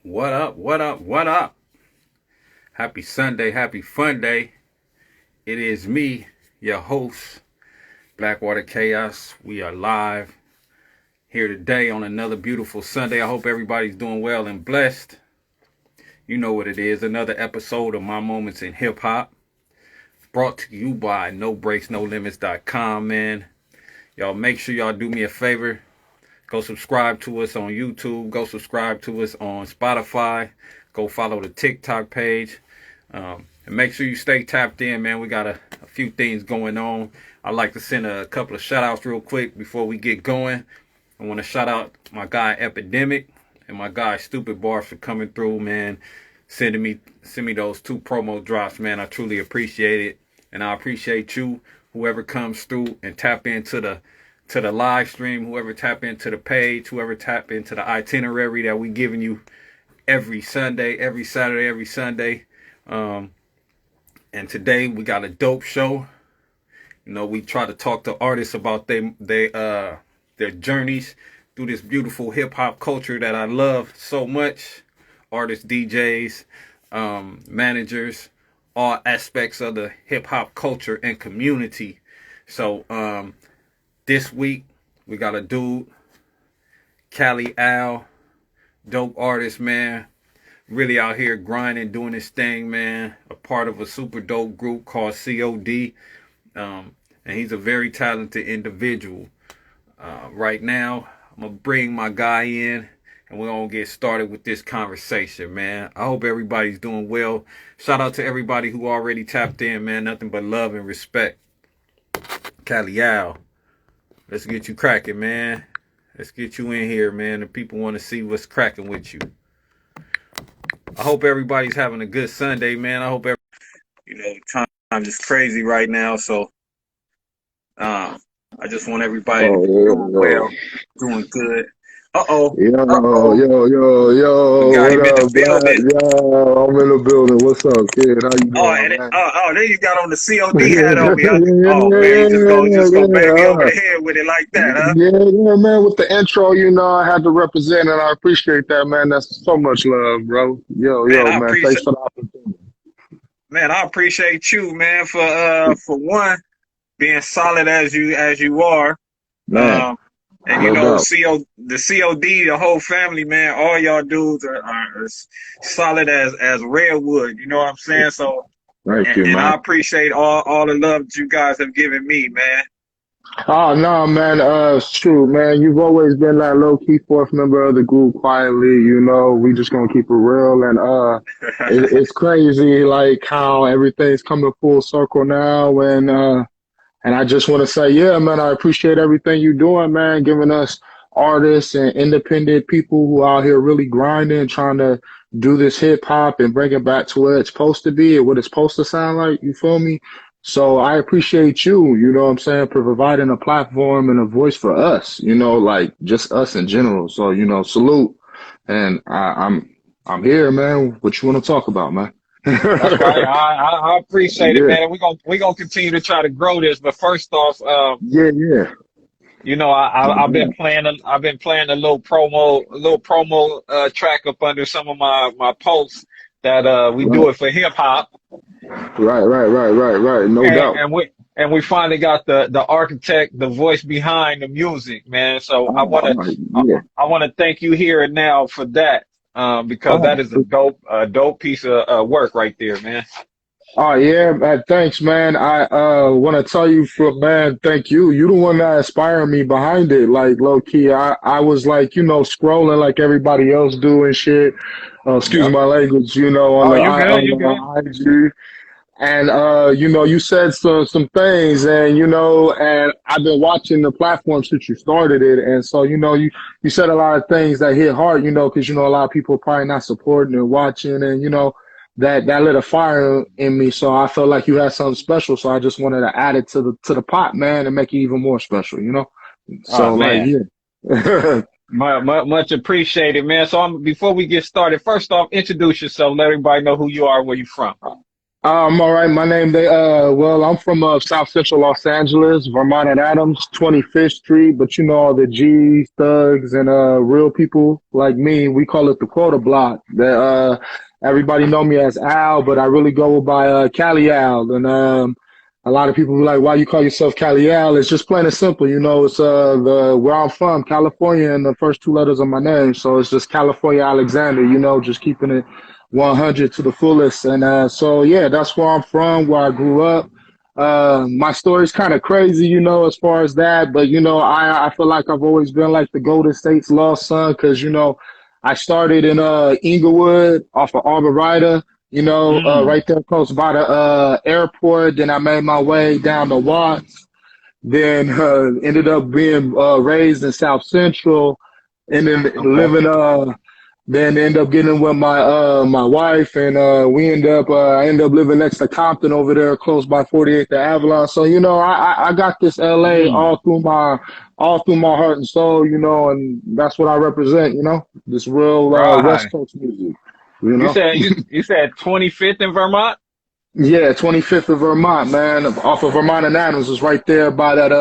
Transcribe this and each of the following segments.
What up? What up? What up? Happy Sunday, happy fun day. It is me, your host, Blackwater Chaos. We are live here today on another beautiful Sunday. I hope everybody's doing well and blessed. You know what it is, another episode of My Moments in Hip Hop. Brought to you by NoBreaksNoLimits.com, man. Y'all make sure y'all do me a favor. Go subscribe to us on YouTube. Go subscribe to us on Spotify. Go follow the TikTok page. And make sure you stay tapped in, man. We got a few things going on. I'd like to send a couple of shout outs real quick before we get going. I want to shout out my guy Epidemic and my guy Stupid Bars for coming through, man. Send me those 2 promo drops, man. I truly appreciate it. And I appreciate you, whoever comes through and tap into the live stream, whoever tap into the page, whoever tap into the itinerary that we giving you every Sunday, every Saturday, every Sunday. And today we got a dope show. You know, we try to talk to artists about their journeys through this beautiful hip hop culture that I love so much. Artists, DJs, managers, all aspects of the hip hop culture and community. So this week we got a dude, Cali, dope artist, man. Really out here grinding, doing his thing, man. A part of a super dope group called COD. And he's a very talented individual. Right now, I'm going to bring my guy in and we're going to get started with this conversation, man. I hope everybody's doing well. Shout out to everybody who already tapped in, man. Nothing but love and respect. Cali, let's get you cracking, man. Let's get you in here, man. The people want to see what's cracking with you. I hope everybody's having a good Sunday, man. I hope time is crazy right now, so I just want everybody to be doing well, doing good. Uh-oh. Yo, Uh-oh. yo. We got What him in the up, Black? building. Yo, I'm in the building. What's up, kid? How you doing, man? There you got on the COD hat on me, huh? Oh man, you just gonna bang me over the head with it like that, huh? Yeah, man. With the intro, I had to represent, and I appreciate that, man. That's so much love, bro. Man, I Man. Thanks appreciate for the opportunity. I appreciate you, man, for one being solid as you are. Man, And no doubt. the COD, the whole family, man, all y'all dudes are as solid as redwood. You know what I'm saying? So, Thank you, and man. I appreciate all the love that you guys have given me, man. Oh no, man. It's true, man. You've always been that low key fourth member of the group, quietly. We just gonna keep it real, and it's crazy, like how everything's coming full circle now, and I just want to say, yeah, man, I appreciate everything you're doing, man, giving us artists and independent people who out here really grinding, trying to do this hip hop and bring it back to where it's supposed to be and what it's supposed to sound like. You feel me? So I appreciate you, you know what I'm saying, for providing a platform and a voice for us, like just us in general. So, salute. And I'm here, man. What you want to talk about, man? That's right. I appreciate it, Yeah, man. We're gonna continue to try to grow this. But first off, yeah. I've Yeah. been playing a little promo track up under some of my posts that we do Right, it for hip hop. right. No And, doubt. and we finally got the architect, the voice behind the music, man. So Oh, yeah. I wanna thank you here and now for that, because that Oh, is a dope piece of work right there, man. oh yeah, man. Thanks, man. I want to tell you, man, thank you. You the one that inspired me behind it. Like low key, I was like, scrolling like everybody else do and shit. Excuse Yep. my language, on Oh, the you good? on You good? the IG. And you said some things, and I've been watching the platform since you started it, and so you said a lot of things that hit hard, because a lot of people are probably not supporting and watching, and that lit a fire in me, so I felt like you had something special, so I just wanted to add it to the pot, man, and make it even more special. Oh So like, man. yeah. Much appreciated, man. So before we get started, first off, introduce yourself. Let everybody know who you are, where you from. All right. My name, well, I'm from South Central Los Angeles, Vermont and Adams, 25th Street. But you know, all the G's, thugs, and real people like me, we call it the quota block. Everybody know me as Al, but I really go by Cali Al. And a lot of people be like, "Why you call yourself Cali Al?" It's just plain and simple. You know, it's the where I'm from, California, and the first two letters of my name. So it's just California Alexander. You know, just keeping it 100 to the fullest. And so, yeah, that's where I'm from, where I grew up. My story's kind of crazy, you know, as far as that. But, you know, I feel like I've always been like the Golden State's lost son because, you know, I started in Inglewood off of Alvarita, you know, Mm. right there close by the airport. Then I made my way down to Watts. Then ended up being raised in South Central and then Okay. living then end up getting with my wife, and we end up I end up living next to Compton over there, close by 48th and Avalon. So you know, I got this LA Mm. all through my heart and soul, you know, and that's what I represent, you know, this real West Right. Coast music, you You know. said you said 25th in Vermont? Yeah, 25th of Vermont, man, off of Vermont and Adams is right there by that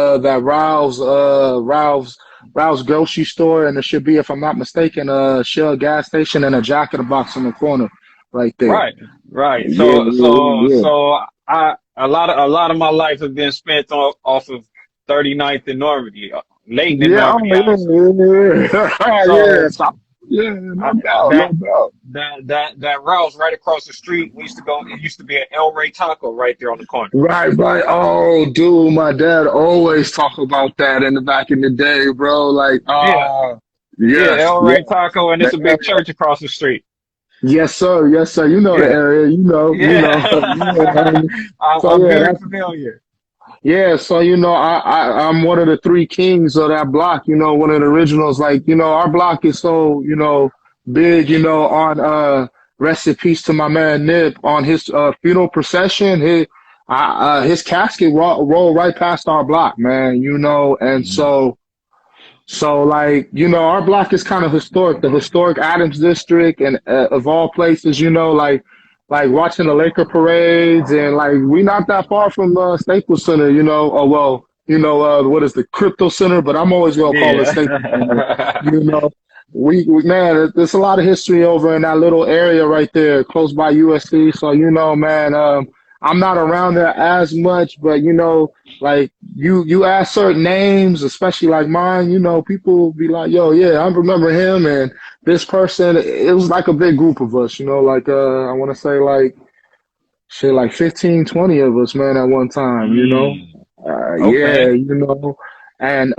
Ralph's grocery store, and it should be, if I'm not mistaken, a Shell gas station and a Jack in the Box in the corner, right there. Right. Right. Yeah, yeah, I a lot of my life has been spent off of 39th and Normandy, Layton and yeah, Normandy, honestly. yeah, yeah, So so, yeah, I, no doubt, no that doubt. that route's right across the street. We used to go. It used to be an El Rey Taco right there on the corner. Right, right. Oh, dude, my dad always talk about that in the back in the day, bro. Like, Yeah. Yeah, yes, El yeah, Rey Taco, and the it's a big area. church across the street. Yes, sir. Yes, sir. You know the Yeah. area. You know. Yeah. Yeah. So I'm yeah, very that's familiar. yeah. So you know, I'm one of the three kings of that block. You know, one of the originals. Like you know, our block is so you know big. You know, on rest in peace to my man Nip on his funeral procession. His casket rolled right past our block, man. You know, and Mm. so like you know, our block is kind of historic, the historic Adams district, and of all places, you know, like watching the Laker parades, and like we not that far from Staples Center, you know. Oh well, you know what is the Crypto Center, but I'm always gonna call it Staples Center. Yeah. You know, we man, there's a lot of history over in that little area right there, close by USC. So you know, man, I'm not around there as much, but you know. Like you ask certain names, especially like mine, you know, people will be like, "Yo, yeah, I remember him and this person." It was like a big group of us, you know, like I want to say like shit, like 15, 20 of us, man, at one time, you know. Mm. Yeah, Okay. you know. And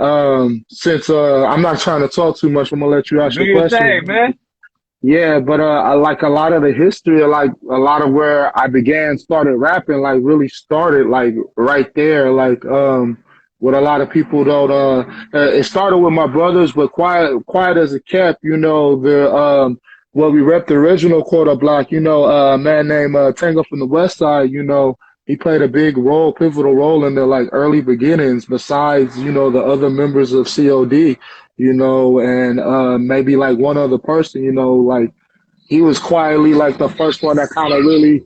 since I'm not trying to talk too much, I'm gonna let you ask Do your your questions. thing, man. Yeah, but I like a lot of the history, like a lot of where I began, started rapping, like really started like right there, like what a lot of people don't it started with my brothers, but quiet as it kept, you know, the well we rep the original quarter block, you know, a man named Tango from the West Side, you know, he played a big role, pivotal role in the like early beginnings, besides, you know, the other members of COD, you know, and maybe like one other person, you know, like he was quietly like the first one that kind of really,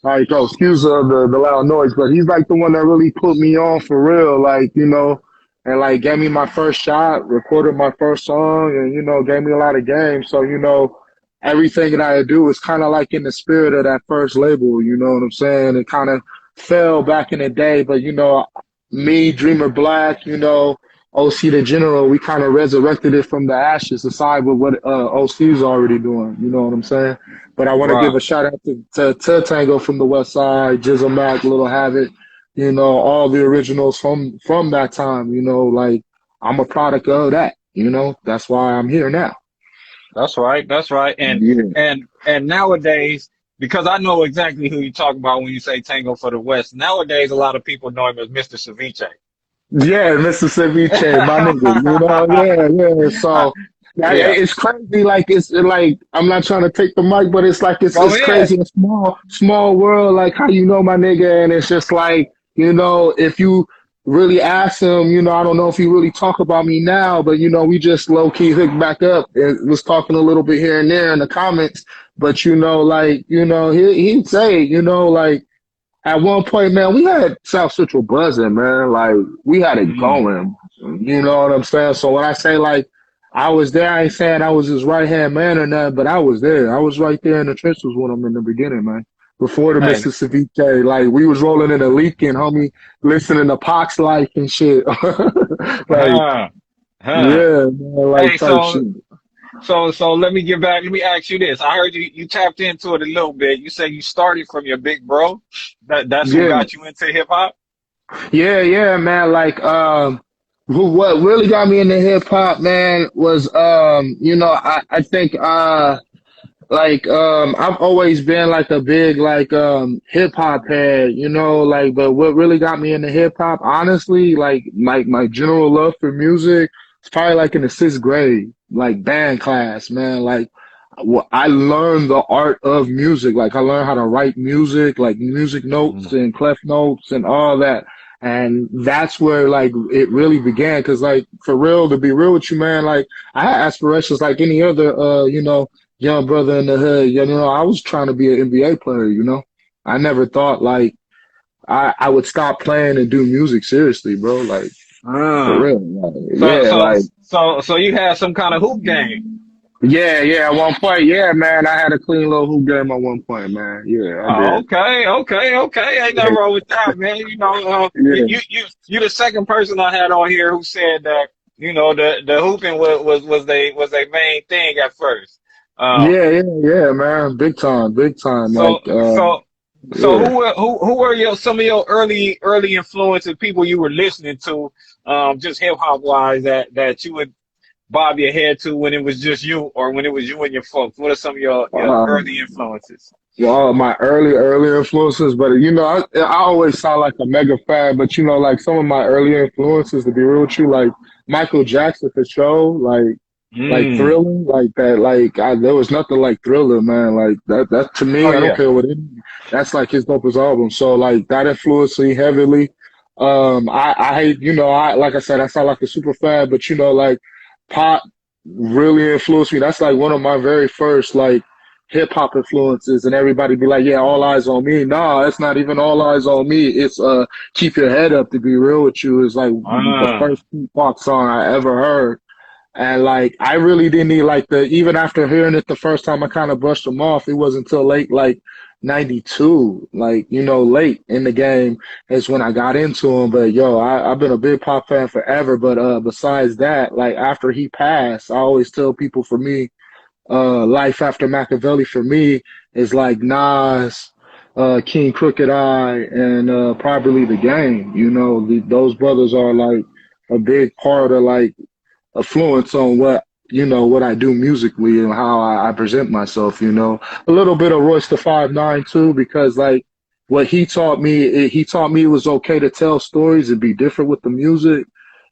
like, oh, excuse the loud noise, but he's like the one that really put me on for real, like, you know, and like gave me my first shot, recorded my first song, and, you know, gave me a lot of games. So, you know, everything that I do is kind of like in the spirit of that first label, you know what I'm saying? It kind of fell back in the day, but, you know, me, Dreamer Black, you know, OC the General, we kind of resurrected it from the ashes aside with what OC's already doing, you know what I'm saying? But I want to give Right. a shout out to Tango from the West Side, Jizzle Mac, Little Havoc, you know, all the originals from that time, you know, like I'm a product of that, you know, that's why I'm here now. That's right. That's right. Yeah. And nowadays, because I know exactly who you talk about when you say Tango for the West. Nowadays, a lot of people know him as Mr. Ceviche. Yeah, Mississippi Che, my nigga, you know, yeah, yeah. So Yeah. it's crazy. Like like I'm not trying to take the mic, but it's like Go it's ahead. crazy. A small world. Like how you know my nigga, and it's just like you know if you really ask him, you know, I don't know if he really talk about me now, but you know we just low key hooked back up and was talking a little bit here and there in the comments. But he'd say, like at one point, man, we had South Central buzzing, man. Like we had it Mm. going. You know what I'm saying? So when I say like I was there, I ain't saying I was his right hand man or nothing, but I was there. I was right there in the trenches with him in the beginning, man. Before the Hey, Mississippi K, like we was rolling in a Leakin, homie, listening to Pac's Life and shit. Like, huh, huh. yeah, man, like Hey, type shit. so let me get back. Let me ask you this. I heard you tapped into it a little bit. You said you started from your big bro. That's who Yeah. got you into hip hop. Yeah, man. Like, what really got me into hip hop, man, was, I think, I've always been like a big, like, hip hop head, like, but what really got me into hip hop, honestly, like, my general love for music, it's probably like in the sixth grade, like band class, man. Like, I learned the art of music. Like I learned how to write music, like music notes Mm. and clef notes and all that. And that's where like it really began. Cause like for real, to be real with you, man, like I had aspirations like any other, young brother in the hood. I was trying to be an NBA player, I never thought like I would stop playing and do music seriously, bro. Like for Uh, real. Like, so yeah, so like so you had some kind of hoop game. yeah, at one point, yeah, man, I had a clean little hoop game at one point, man. Yeah, I Oh, did. okay. Ain't nothing wrong with that, man. Yeah. You the second person I had on here who said that the hooping was their main thing at first. Um, Yeah, man. Big time. so Like, so so yeah. who were some of your early influences, people you were listening to, just hip hop wise that you would bob your head to when it was just you or when it was you and your folks? What are some of your early Um, influences? well, my early influences, but I always sound like a mega fan, but like some of my early influences, to be real with you, like Michael Jackson for sure, like Mm. Thriller, like that, like there was nothing like Thriller, man. Like that to Oh me, I don't yeah. care what that's like his dopest album. So like that influenced me heavily. I hate, like I said, I sound like a super fan, but like pop really influenced me. That's like one of my very first like hip hop influences, and everybody be like, "Yeah, all eyes on me." Nah, it's not even all eyes on me. It's keep your head up. To be real with you, is like the Ah. first Tupac song I ever heard. And like, I really didn't need like even after hearing it the first time, I kind of brushed them off. It wasn't until late, like 92, like, late in the game is when I got into him. But yo, I've been a big pop fan forever. But, besides that, like after he passed, I always tell people for me, Life After Machiavelli for me is like Nas, King Crooked Eye, and, probably The Game. Those brothers are like a big part of like, influence on what I do musically and how I present myself. A little bit of Royce the 5'9" too, because like what he taught me it was okay to tell stories and be different with the music.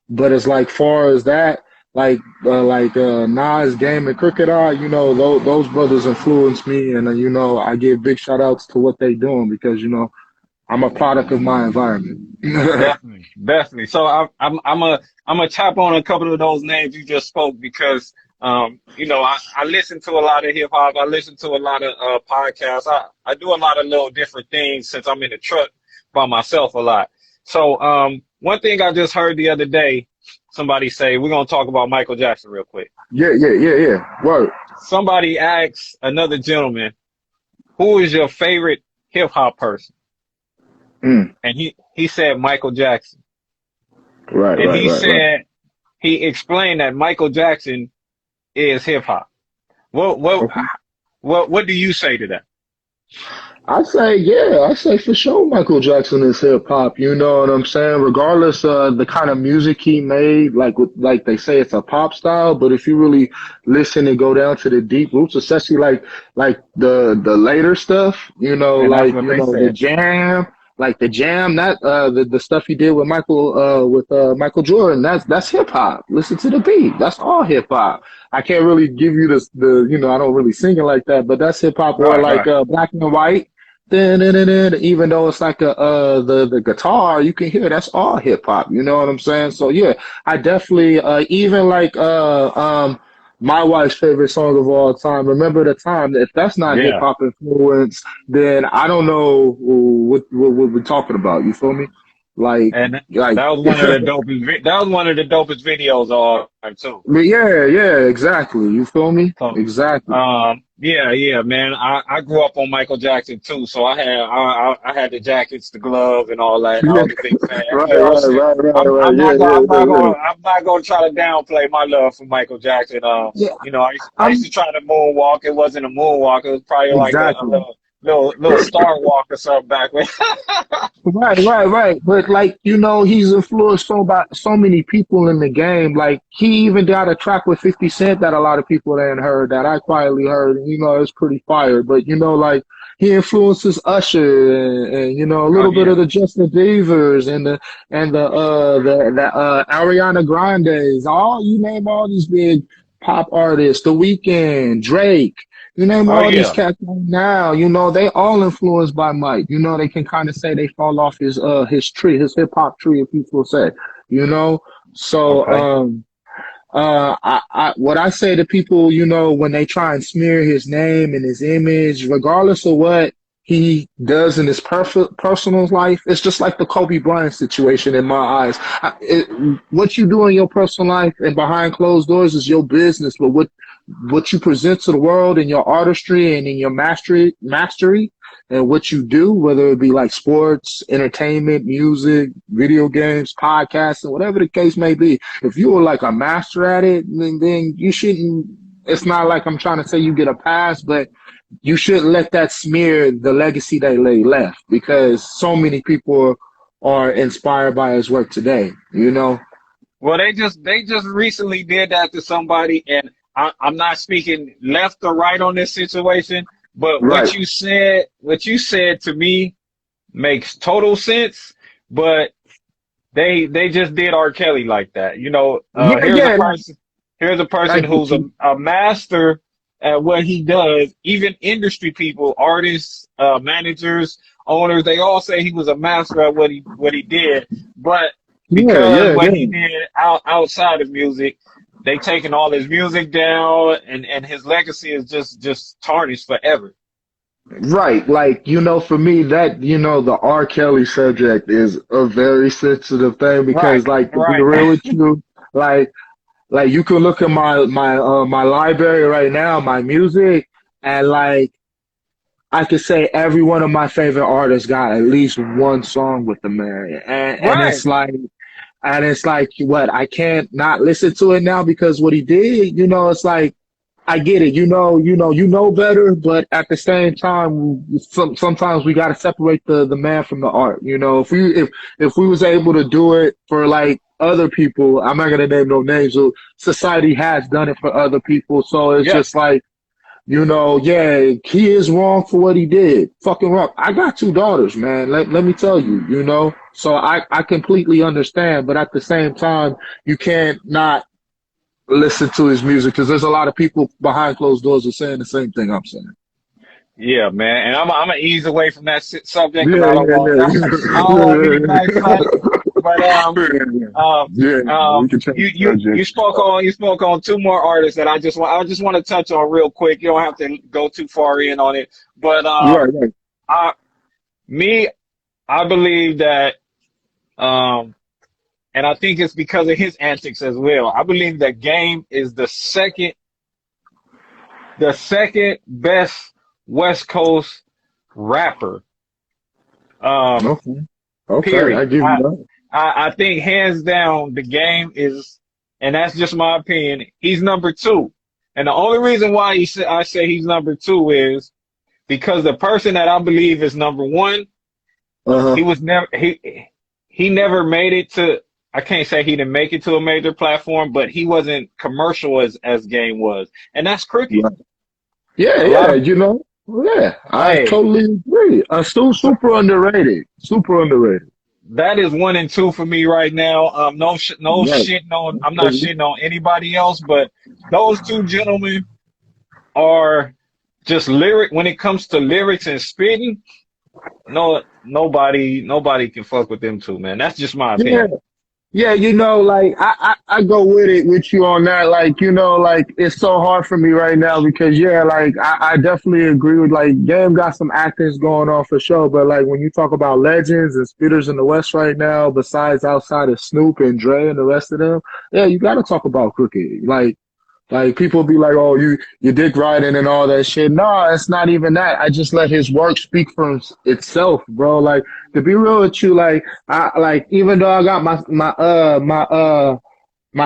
But it's like far as that, Nas, Game, and Crooked Eye, those brothers influenced me, and I give big shout outs to what they doing because I'm a product of my environment. Definitely. So I'm a tap on a couple of those names you just spoke because I listen to a lot of hip hop. I listen to a lot of podcasts. I do a lot of little different things since I'm in the truck by myself a lot. So one thing I just heard the other day, somebody say we're gonna talk about Michael Jackson real quick. Yeah. Word. Somebody asked another gentleman, "Who is your favorite hip hop person?" Mm. And he said Michael Jackson. And Right. he explained that Michael Jackson is hip hop. What what Okay. what do you say to that? I say for sure Michael Jackson is hip hop, you know what I'm saying? Regardless of the kind of music he made, like they say it's a pop style, but if you really listen and go down to the deep roots, especially like the later stuff, And that's what they the said. jam, that the stuff he did with Michael Jordan, that's hip hop. Listen to the beat. That's all hip hop. I can't really give you I don't really sing it like that, but that's hip hop or like Right. Black and White. Dun-dun-dun-dun. Even though it's like the guitar, you can hear that's all hip hop. You know what I'm saying? So yeah, I definitely even my wife's favorite song of all time. Remember the time. If that's not hip Yeah. hop influence, then I don't know what we're talking about. You feel me? Like, And like, that was one of the dopest. That was one of the dopest videos of all time too. but yeah, yeah, exactly. You feel me? So, Exactly. yeah, yeah, man. I grew up on Michael Jackson too, so I had the jackets, the gloves, and all that. I Yeah. was a big fan. Right, You know what I'm right, saying? right, right, right. Yeah, I'm not gonna try to downplay my love for Michael Jackson. yeah, yeah. You know, I used I'm to try to moonwalk. It wasn't a moonwalk. It was probably like a exactly. little star walk or something back when. Right, right, right. But like, he's influenced so many people in the game. Like he even got a track with 50 Cent that a lot of people ain't heard that I quietly heard, and it's pretty fire. But like he influences Usher and a Oh little bit of yeah, the Justin Biebers and the Ariana Grandes. All you name all these big pop artists, The Weeknd, Drake. You name oh all these yeah, cats right now, they all influenced by Mike. They can kind of say they fall off his tree, his hip hop tree, if people say, you know. So okay. what I say to people, when they try and smear his name and his image, regardless of what he does in his personal life, it's just like the Kobe Bryant situation in my eyes. What you do in your personal life and behind closed doors is your business, but what you present to the world in your artistry and in your mastery and what you do, whether it be like sports, entertainment, music, video games, podcasts, and whatever the case may be. If you were like a master at it, then you shouldn't. It's not like I'm trying to say you get a pass, but you shouldn't let that smear the legacy they left because so many people are inspired by his work today. Well, they just recently did that to somebody, and I'm not speaking left or right on this situation, but Right. what you said to me makes total sense. But they just did R. Kelly like that. You know, Yeah, yeah. Like, here's a I person get who's you. a master at what he does. Even industry people, artists, managers, owners, they all say he was a master at what he did. But Yeah, because yeah, what he yeah. did outside of music, they taken all his music down, and his legacy is just tarnished forever. Right. Like, for me, that, the R. Kelly subject is a very sensitive thing Right, because, like, to be right. real with you, like, you can look at my library right now, my music, and like, I could say every one of my favorite artists got at least one song with the man. And Right. it's like, what, I can't not listen to it now because what he did, it's like, I get it. You know better, but at the same time, sometimes we got to separate the man from the art. If we was able to do it for like other people, I'm not gonna name no names. So society has done it for other people, so it's Yeah. just like, yeah, he is wrong for what he did. Fucking wrong. I got two daughters, man. Let me tell you, So I completely understand, but at the same time, you can't not listen to his music because there's a lot of people behind closed doors are saying the same thing I'm saying. Yeah, man, and I'm gonna ease away from that subject because Yeah, yeah, I yeah, don't want to be backtracked. But yeah, yeah. Yeah, we can change the subject. you spoke on two more artists that I just want to touch on real quick. You don't have to go too far in on it, but Right, right. I me I believe that um, and I think it's because of his antics as well. I believe that Game is the second best West Coast rapper. Um, Okay, okay, I period. give you that. I think hands down the Game is, and that's just my opinion. He's number two, and the only reason why I say he's number two is because the person that I believe is number one, he Uh-huh. was never he never made it to. I can't say he didn't make it to a major platform, but he wasn't commercial as Game was, and that's Cricket. Right. Yeah, A lot yeah, of yeah, I hey, totally agree. Still so super underrated. Super underrated. that is one and two for me right now. No Right. shitting on. I'm not shitting on anybody else, but those two gentlemen are just lyric. When it comes to lyrics and spitting, nobody can fuck with them two, man. That's just my Yeah, opinion. Yeah, like I go with it with you on that. Like, like it's so hard for me right now because yeah, like I definitely agree with like Game got some actors going on for sure, but like when you talk about legends and spitters in the West right now, besides outside of Snoop and Dre and the rest of them, yeah, you gotta talk about Crooked. Like people be like, "Oh, you dick riding and all that shit." No, it's not even that. I just let his work speak for itself, bro. Like to be real with you, like I like even though I got my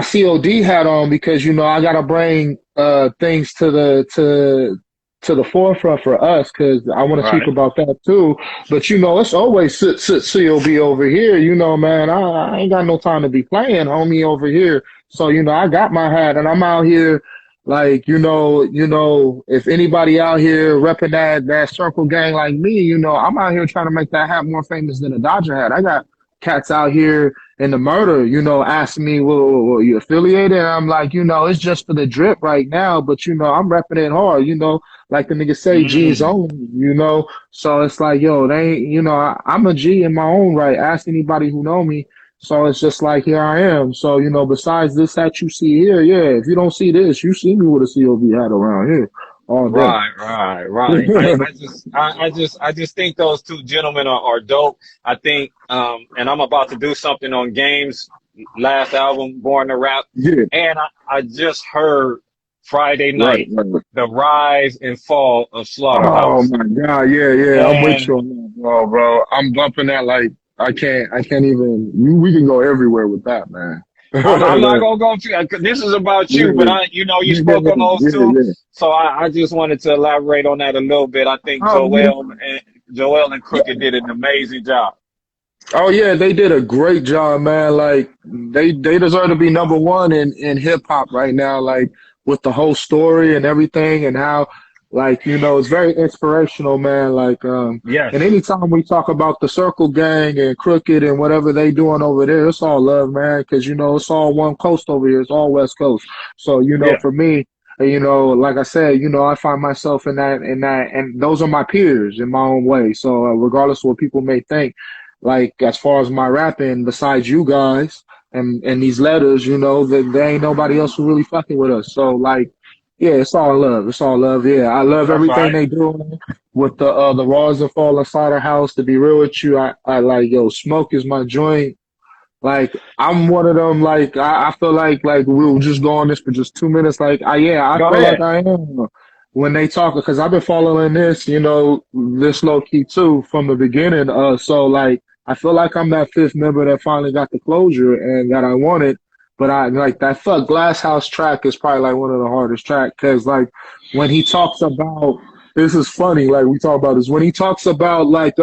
COD hat on because I gotta bring things to the forefront for us because I want to speak Right. about that too. But it's always sit COB over here. Man, I ain't got no time to be playing, homie, over here. So I got my hat and I'm out here. Like if anybody out here repping that circle gang like me, I'm out here trying to make that hat more famous than a Dodger hat. I got cats out here in the murder, asking me, well, you affiliated? And I'm like, it's just for the drip right now, but I'm repping it hard, like the niggas say, G's Mm. only, So it's like, yo, they ain't, I'm a G in my own right. Ask anybody who know me. So it's just like here I am. So, besides this hat you see here, yeah, if you don't see this, you see me with a COV hat around here all day. Right, right, right. I just think those two gentlemen are dope. I think, and I'm about to do something on Game's last album, Born to Rap, Yeah, and I just heard Friday right, night, right. The Rise and Fall of Oh Slaughterhouse. my God, yeah, yeah, I'm with And you on that, bro. I'm bumping that like I can't even. We can go everywhere with that, man. I'm not Like, gonna go to, this is about yeah, you, but you yeah, spoke on those yeah, two, yeah. so I just wanted to elaborate on that a little bit. I think Oh Joel and Crooked yeah. did an amazing job. Oh yeah, they did a great job, man. Like they deserve to be number one in hip hop right now. Like with the whole story and everything, and how like it's very inspirational, man. Like and Yes. anytime we talk about the Circle Gang and Crooked and whatever they doing over there, it's all love, man. Because it's all one coast over here. It's all West Coast. So Yeah. for me. Like I said, I find myself and those are my peers in my own way. So regardless of what people may think, like as far as my rapping, besides you guys and these letters, that there ain't nobody else who really fucking with us. So like, yeah, it's all love. It's all love. Yeah, I love That's everything right. they do with the Raws and Fall inside our house. To be real with you, I like smoke is my joint. Like I'm one of them. Like I feel like we'll just go on this for just 2 minutes. Like I Go feel like ahead. I am when they talk because I've been following this, this low key too from the beginning. So like I feel like I'm that fifth member that finally got the closure and that I wanted. But I like that fuck Glass House track is probably like one of the hardest track because like when he talks about this is funny. Like we talk about this when he talks about like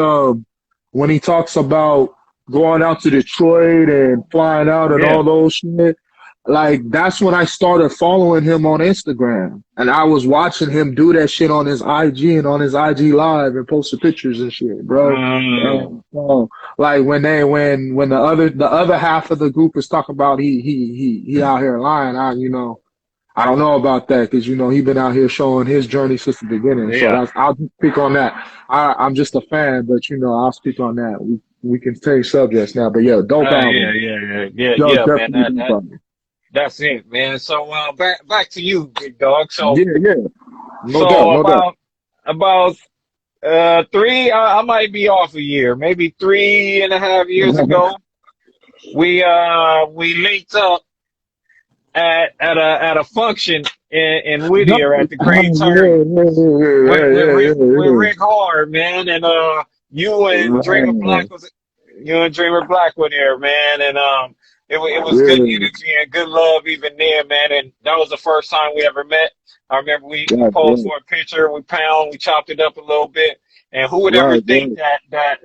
when he talks about going out to Detroit and flying out and Yeah. all those shit. Like that's when I started following him on Instagram, and I was watching him do that shit on his IG and on his IG live and posting pictures and shit, bro. Mm. And like when the other half of the group is talking about he out here lying, I don't know about that because he been out here showing his journey since the beginning. So Yeah. I'll just speak on that. I'm just a fan, but I'll speak on that. We can change subjects now, but yeah, dope Yeah, album. yeah, yeah, yeah, Yo, yeah, man. definitely dope album. That's it, man. So back to you, big dog. So Yeah, yeah, no doubt, so no doubt. about three, I might be off a year, maybe 3.5 years ago, we linked up at a function in No, Whittier at the Green yeah, Turkey yeah, with yeah, yeah, Rick Hard, man, and you and yeah, Dreamer yeah, Black was you and Dreamer Black were there, man, and it was good yeah, energy and good love even there, man, and that was the first time we ever met. I remember we yeah, posed yeah, for a picture, we chopped it up a little bit, and who would ever right, think right,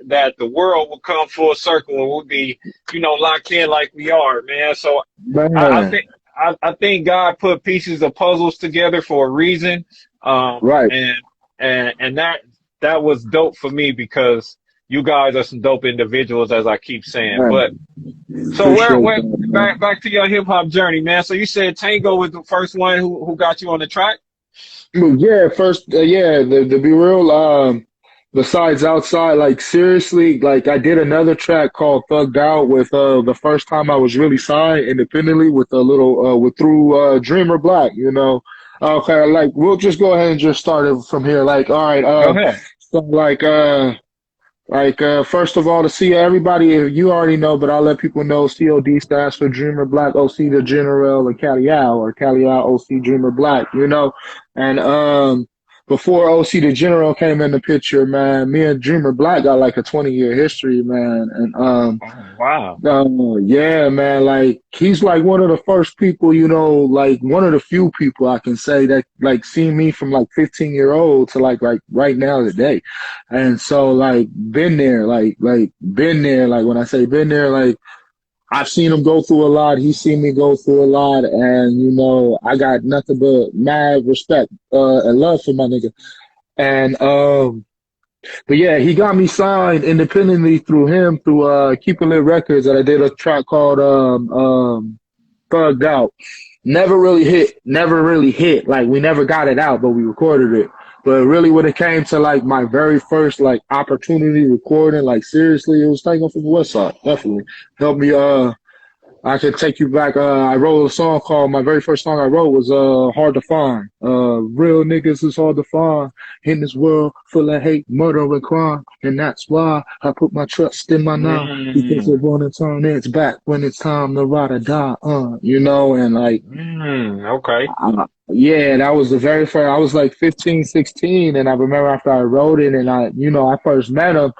that the world would come full circle and we'd be locked in like we are, man. So I man, think I think God put pieces of puzzles together for a reason, right, and that was dope for me because you guys are some dope individuals, as I keep saying. But man. so Appreciate where that, man. back to your hip hop journey, man. So you said Tango was the first one who got you on the track. Yeah, first, yeah, to be real, Besides outside, like seriously, like I did another track called Thugged Out with the first time I was really signed independently with a little with through Dreamer Black, you know. Okay, like we'll just go ahead and just start it from here. Like, all right, Go ahead. so first of all, to see everybody, you already know, but I'll let people know. COD stands for Dreamer Black, OC the General, and Cali or Cali OC Dreamer Black, you know. And before OC the General came in the picture, man, me and Dreamer Black got like a 20-year history, man. And Oh, wow. yeah, man, like he's like one of the first people, you know, like one of the few people I can say that like seen me from like 15-year-old to like right now today. And so like been there, like been there, like when I say been there, like I've seen him go through a lot, he's seen me go through a lot, and you know, I got nothing but mad respect and love for my nigga. And but yeah, he got me signed independently through him through Keeping Lit Records, and I did a track called Thugged Out. Never really hit. Like we never got it out, but we recorded it. But really when it came to like my very first like opportunity recording, like seriously, it was taken from the West Side. Definitely. Helped me I can take you back. I wrote a song called, my very first song I wrote was Hard to Find. Real niggas is hard to find in this world full of hate, murder, and crime. And that's why I put my trust in my now. Because it Mm, won't turn its back when it's time to ride or die. You know, and like, okay. yeah, that was the very first, I was like 15, 16. And I remember after I wrote it and I first met him.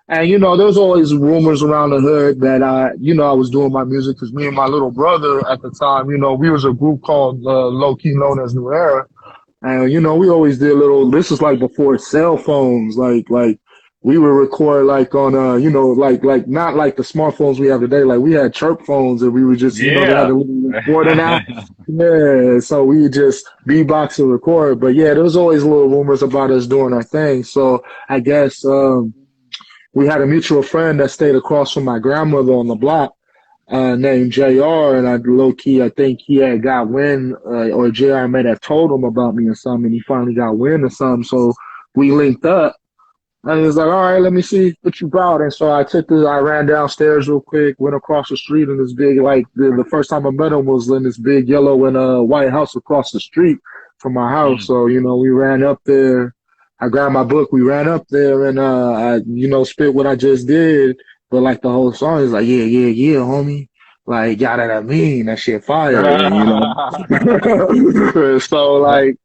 And you know, there's always rumors around the hood that I was doing my music because me and my little brother at the time, you know, we was a group called low key known as New Era, and you know, we always did little. This is like before cell phones, like we would record like on like not like the smartphones we have today. Like we had chirp phones, and we would just they had Yeah. a little recording app. Yeah, so we would just beatbox and record. But yeah, there was always little rumors about us doing our thing. So I guess. We had a mutual friend that stayed across from my grandmother on the block, named JR, and I low key, I think he had got wind, or JR may have told him about me or something, and he finally got wind or something. So we linked up, and he was like, "All right, let me see what you brought." And so I ran downstairs real quick, went across the street in this big, like the first time I met him was in this big yellow and white house across the street from my house. Mm. So you know, we ran up there. I grabbed my book. We ran up there and I spit what I just did. But like the whole song is like, yeah, yeah, yeah, homie. Like, yada that mean that shit fire, and you know. So like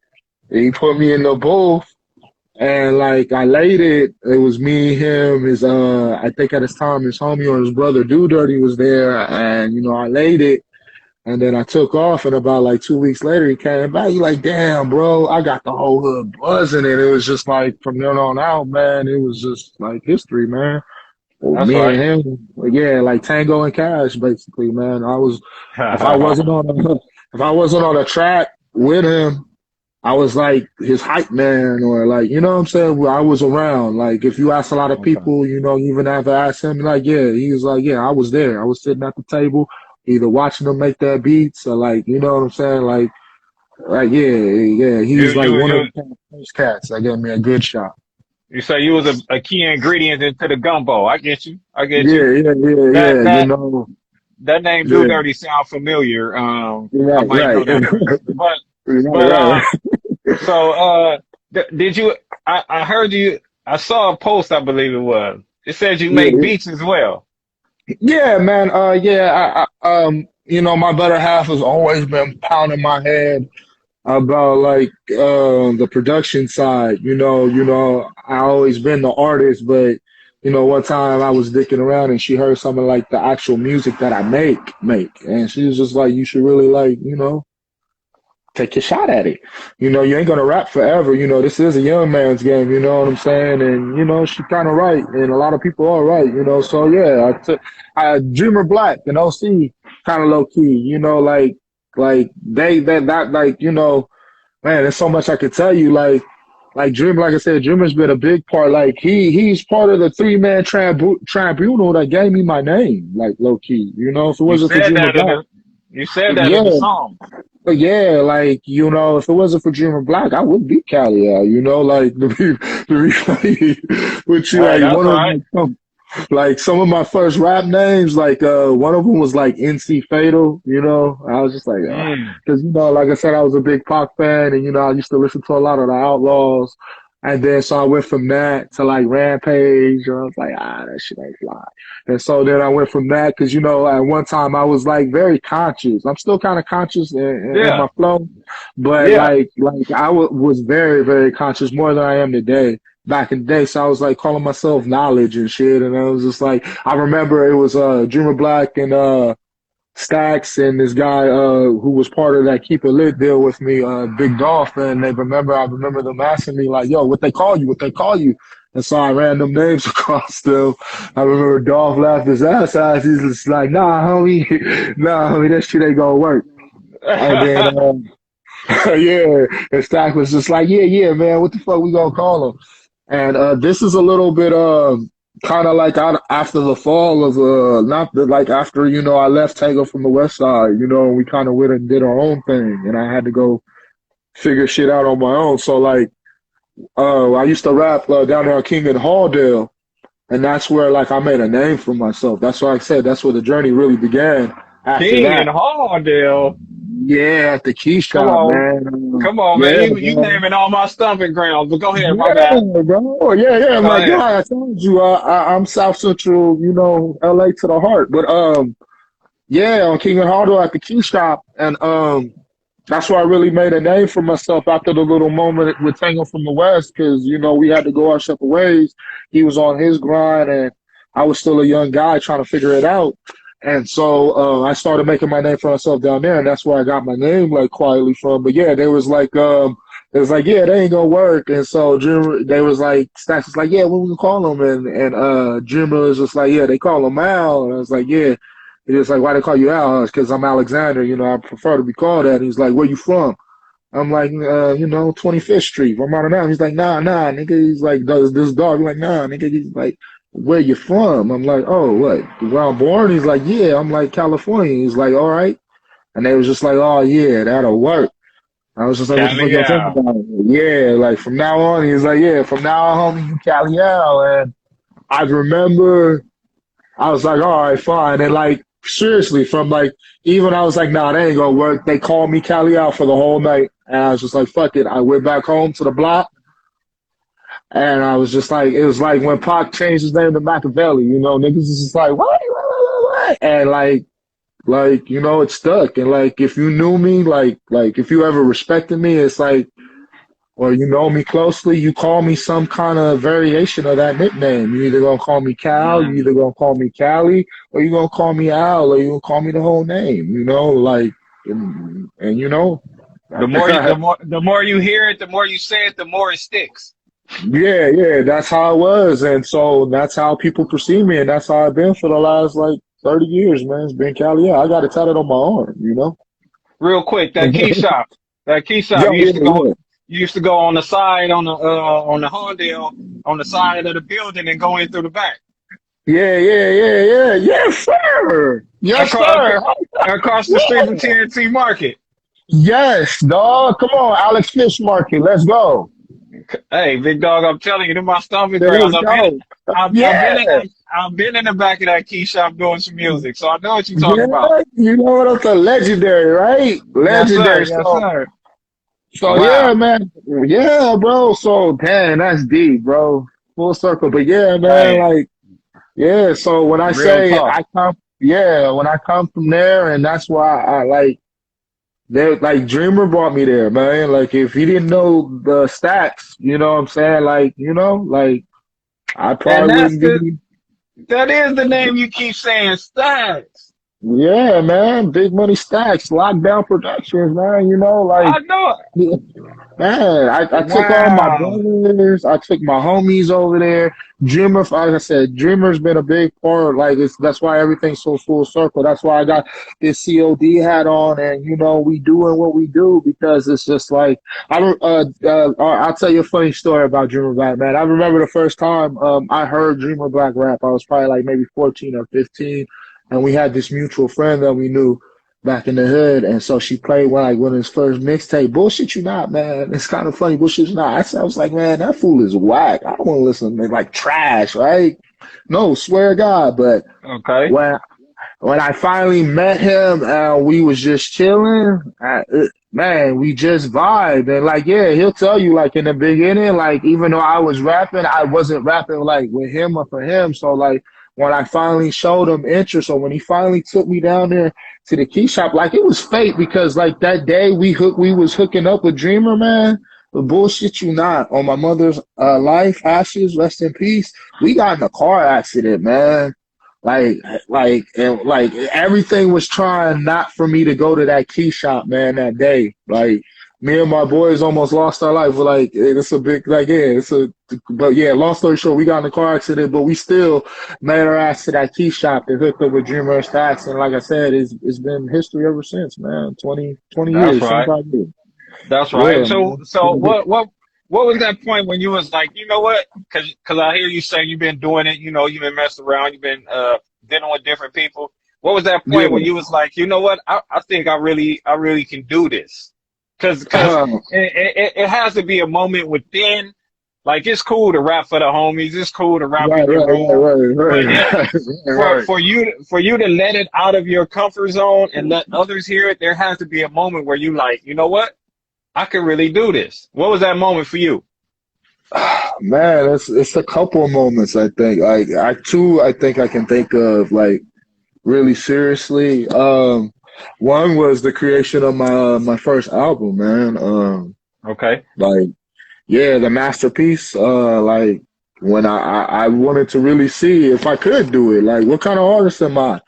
he put me in the booth and like I laid it. It was me, him, his I think at his time his homie or his brother Do Dirty was there, and you know I laid it. And then I took off, and about like 2 weeks later, he came back. He like, damn, bro, I got the whole hood buzzing, and it was just like from then on out, man. It was just like history, man. Oh, That's me and right. him, yeah, like Tango and Cash, basically, man. If I wasn't on a, if I wasn't on a track with him, I was like his hype man, or like, you know what I'm saying? I was around. Like, if you ask a lot of Okay. people, you know, even after I asked him, like, yeah, he was like, yeah, I was there. I was sitting at the table, either watching them make their beats, or like, you know what I'm saying? Like, yeah, yeah. He You was like you one of you the first cats that gave me a good shot. you say you was a key ingredient into the gumbo. I get you. I get you. Yeah, yeah, yeah, That yeah. You that know, that name Do yeah, Dirty sound familiar. I right, might know right, that person. But right, but right. so did you? I heard you. I saw a post. I believe it was. It said you make Yeah, beats as well. yeah, man. Yeah. You know, my better half has always been pounding my head about like the production side. I always been the artist, but you know, one time I was dicking around and she heard some of like the actual music that I make, and she was just like, "You should really like, take your shot at it. You know, you ain't gonna rap forever. You know, this is a young man's game. You know what I'm saying?" And you know, she kind of right, and a lot of people are right. You know, so yeah, I Dreamer Black and OC kind of low key. You know, like they that like man, there's so much I could tell you. Like Dream, like I said, Dreamer's been a big part. Like he's part of the three-man tribunal that gave me my name. Like low key, you know, if it You wasn't for said Dreamer that in Black, the you said that in the yeah. song. But yeah, like, you know, if it wasn't for Dreamer Black, I would be Cali out, you know, like to be funny with you, Hey, like that's one of right. like some of my first rap names, like one of them was like NC Fatal, you know. I was just like, Mm. because you know, like I said, I was a big Pac fan, and you know, I used to listen to a lot of the Outlaws, and then so I went from that to like Rampage, and I was like, that shit ain't fly. And so then I went from that because you know, at one time I was like very conscious. I'm still kind of conscious in Yeah, my flow, but yeah. like was very very conscious more than I am today back in the day. So I was like calling myself knowledge and shit. And I was just like, I remember it was Dreamer Black and Stacks and this guy who was part of that Keep It Lit deal with me, Big Dolph. And I remember them asking me like, yo, what they call you? What they call you? And so I ran them names across them. I remember Dolph laughed his ass out. He's just like, nah, homie, nah, homie, that shit ain't gonna work. And then, yeah, and Stack was just like, yeah, man, what the fuck we gonna call him? And this is a little bit kind of like after the fall of not the, like after you know I left Tango from the West Side, you know, we kind of went and did our own thing, and I had to go figure shit out on my own. So like I used to rap down there on King and Halldale, and that's where like I made a name for myself. That's why I said that's where the journey really began. After King and that, Halldale. yeah, at the key Come shop, on, man. come on, man. Yeah, You man. naming all my stomping grounds, but go ahead, my Yeah, bad. bro. Yeah. Go My ahead. God, I told you, I'm South Central, you know, LA to the heart. But yeah, on King and Hardo at the Key Shop, and that's where I really made a name for myself after the little moment with Tango from the West, because you know we had to go our separate ways. He was on his grind, and I was still a young guy trying to figure it out. And so I started making my name for myself down there, and that's where I got my name like quietly from. But yeah, it was like, yeah, they ain't gonna work. And so Dreamer, they was like, Stacks was like, yeah, what we gonna call him? And Dreamer was just like, yeah, they call him Al. And I was like, yeah. He was like, why they call you Al? Because I'm Alexander. You know, I prefer to be called that. And he's like, where you from? I'm like, you know, 25th Street. I'm out of now. He's like, nah, nigga. He's like, does this dog? I'm like, nah, nigga. He's like, where you from? I'm like, oh, what? Where I'm born? He's like, yeah. I'm like, California. He's like, all right. And they was just like, oh, yeah, that'll work. I was just like, what the fuck Cali y'all think out. about it? Yeah, like from now on, he's like, yeah, from now on, homie, you Cali Al. And I remember I was like, all right, fine. And like, seriously, from like, even I was like, nah, that ain't gonna work. They called me Cali out for the whole night. And I was just like, fuck it. I went back home to the block. And I was just like, it was like when Pac changed his name to Machiavelli, you know, niggas is just like, what? And like, you know, it stuck. And like, if you knew me, like if you ever respected me, it's like, or you know me closely, you call me some kind of variation of that nickname. You either gonna call me Cal, you either gonna call me Cali, or you gonna call me Al, or you gonna call me the whole name. You know, like, and you know, The more you hear it, the more you say it, the more it sticks. yeah, that's how it was, and so that's how people perceive me, and that's how I've been for the last like 30 years, man. It's been Cali. Yeah, I got it tatted on my arm. You know. Real quick, that key shop, Yo, yeah. you used to go on the side on the Halldale on the side of the building and go in through the back. Yeah. Yes, sir. Yes, Across, sir. across the street from Yeah. TNT Market. Yes, dog. Come on, Alex Fish Market. Let's go. Hey, big dog, I'm telling you, they're my stomping Let's grounds. go. Yeah. I've been in the back of that key shop doing some music, so I know what you're talking about. Yeah. You know what I'm saying? Legendary, right? Yes, sir. Legendary. Yes, sir. So Wow. yeah, man. Yeah, bro. So damn, that's deep, bro. Full circle. But yeah, man, Hey, like, yeah. So when I real say talk. I come, yeah, when I come from there, and that's why I like, they like Dreamer brought me there, man. Like if he didn't know the stats, you know what I'm saying? Like, you know, like I And probably wouldn't be. that is the name you keep saying, Stacks. Yeah, man. Big money stacks, lockdown productions, man. You know, like I know it. man, I took all my Wow. brothers, I took my homies over there. Dreamer, like I said, Dreamer's been a big part. Like that's why everything's so full circle. That's why I got this COD hat on, and you know we doing what we do because it's just like I don't. I'll tell you a funny story about Dreamer Black, man. I remember the first time I heard Dreamer Black rap. I was probably like maybe 14 or 15, and we had this mutual friend that we knew. back in the hood. And so she played one of his first mixtape. Bullshit you not, man. It's kind of funny. Bullshit you not. I was like, man, that fool is whack. I don't want to listen to like trash, right? No, swear to God. But Okay. when when I finally met him, we was just chilling. Man, we just vibed, and like, yeah, he'll tell you like in the beginning, like even though I was rapping, I wasn't rapping like with him or for him. So like when I finally showed him interest, or when he finally took me down there to the key shop, like it was fate because like that day we was hooking up with Dreamer, man. But bullshit you not, on my mother's life, ashes, rest in peace. We got in a car accident, man. Like, like everything was trying not for me to go to that key shop, man, that day. Like, me and my boys almost lost our life. We're like, it's a big, like, yeah, but yeah, long story short, we got in a car accident, but we still made our ass to that key shop and hooked up with Dreamer Stacks. And like I said, it's been history ever since, man. 20 That's years, right. 25 years. That's right. Yeah, So man. what was that point when you was like, you know what? Cause I hear you say you've been doing it, you've been messing around, you've been dealing with different people. What was that point when Yeah. you was like, you know what? I think I really can do this. Cause it has to be a moment within. Like it's cool to rap for the homies, it's cool to rap Right, in your right, right, room, but right, right, right, right. for you to let it out of your comfort zone and let others hear it, there has to be a moment where you like, you know what? I can really do this. What was that moment for you? Man, it's a couple of moments I think. Like I think I can think of like really seriously. One was the creation of my first album, man. Okay. Like yeah, the masterpiece. Like when I wanted to really see if I could do it. Like what kind of artist am I?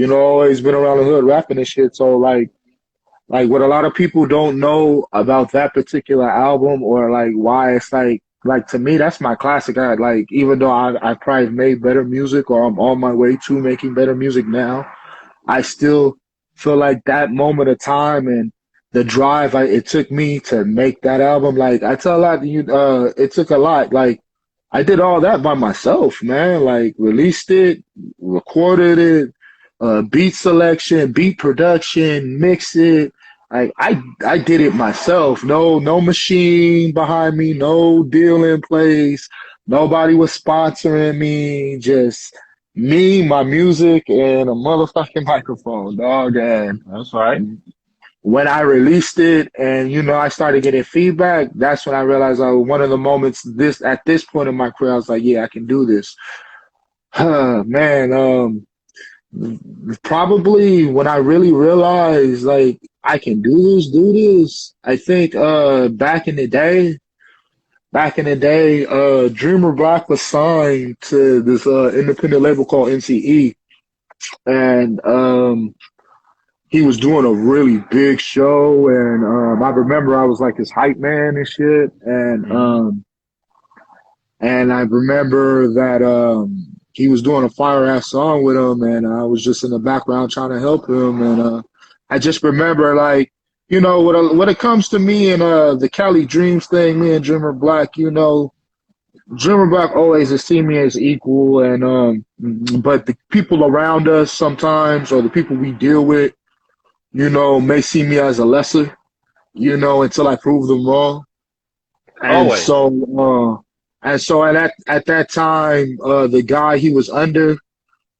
Always been around the hood rapping and shit. So like what a lot of people don't know about that particular album, or like why it's like to me that's my classic. I like, even though I probably made better music, or I'm on my way to making better music now, I still feel like that moment of time and the drive it took me to make that album. Like I tell a lot of you, it took a lot. Like I did all that by myself, man. Like released it, recorded it, beat selection, beat production, mix it. I did it myself. No machine behind me, no deal in place. Nobody was sponsoring me. Just me, my music, and a motherfucking microphone, dog. And That's right. when I released it, and I started getting feedback, that's when I realized, one of the moments at this point in my career, I was like, yeah, I can do this. Man, probably when I really realized like I can do this, I think back in the day, Dreamer Black was signed to this independent label called NCE, and he was doing a really big show, and I remember I was like his hype man and shit, Hmm. and I remember that he was doing a fire ass song with him, and I was just in the background trying to help him, and I just remember like, when it comes to me and the Cali Dreams thing, me and Dreamer Black, Dreamer Black always has seen me as equal, and but the people around us sometimes, or the people we deal with, may see me as a lesser, until I prove them wrong. And Always. so, at that time, the guy he was under,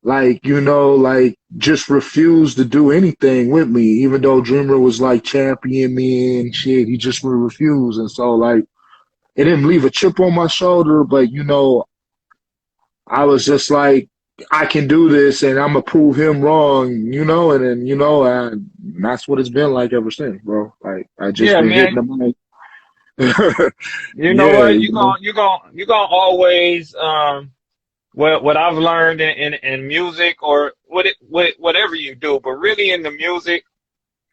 like, like just refused to do anything with me, even though Dreamer was like championing me and shit. He just would refuse, and so like it didn't leave a chip on my shoulder, but I was just like, I can do this, and I'm gonna prove him wrong, and then and that's what it's been like ever since, bro. Like I just Yeah, been hitting man. the mic. You know Yeah, what? You gonna always what I've learned in music, or whatever you do, but really in the music,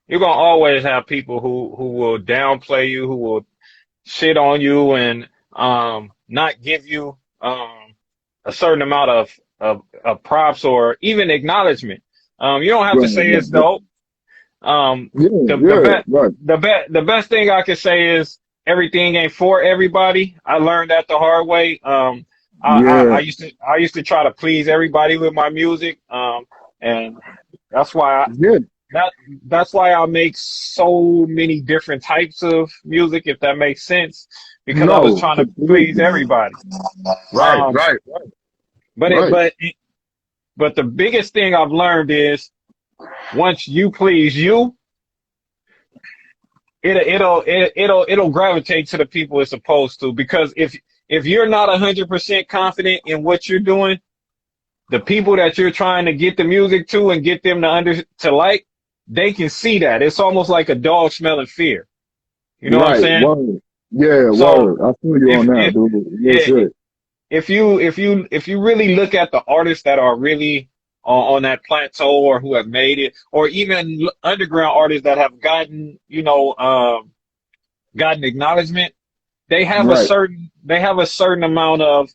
you're gonna always have people who will downplay you, who will shit on you, and not give you a certain amount of props or even acknowledgement. You don't have to right, say right, it's right. dope. Yeah, The yeah, right. the best thing I can say is everything ain't for everybody. I learned that the hard way. I Yeah, used to try to please everybody with my music. And that's why yeah. that that's why I make so many different types of music, if that makes sense, because I was No, trying to please completely. everybody. Right, Um, right, but it, right. but but the biggest thing I've learned is once you please you, it'll gravitate to the people it's supposed to. Because if you're not 100% confident in what you're doing, the people that you're trying to get the music to and get them to like, they can see that. It's almost like a dog smelling fear. You know what I'm Right, saying? word. Yeah, So word. I feel you if on that, if dude. Real yeah, shit. if you really look at the artists that are really on that plateau or who have made it, or even underground artists that have gotten gotten acknowledgement, Right, they have a certain amount of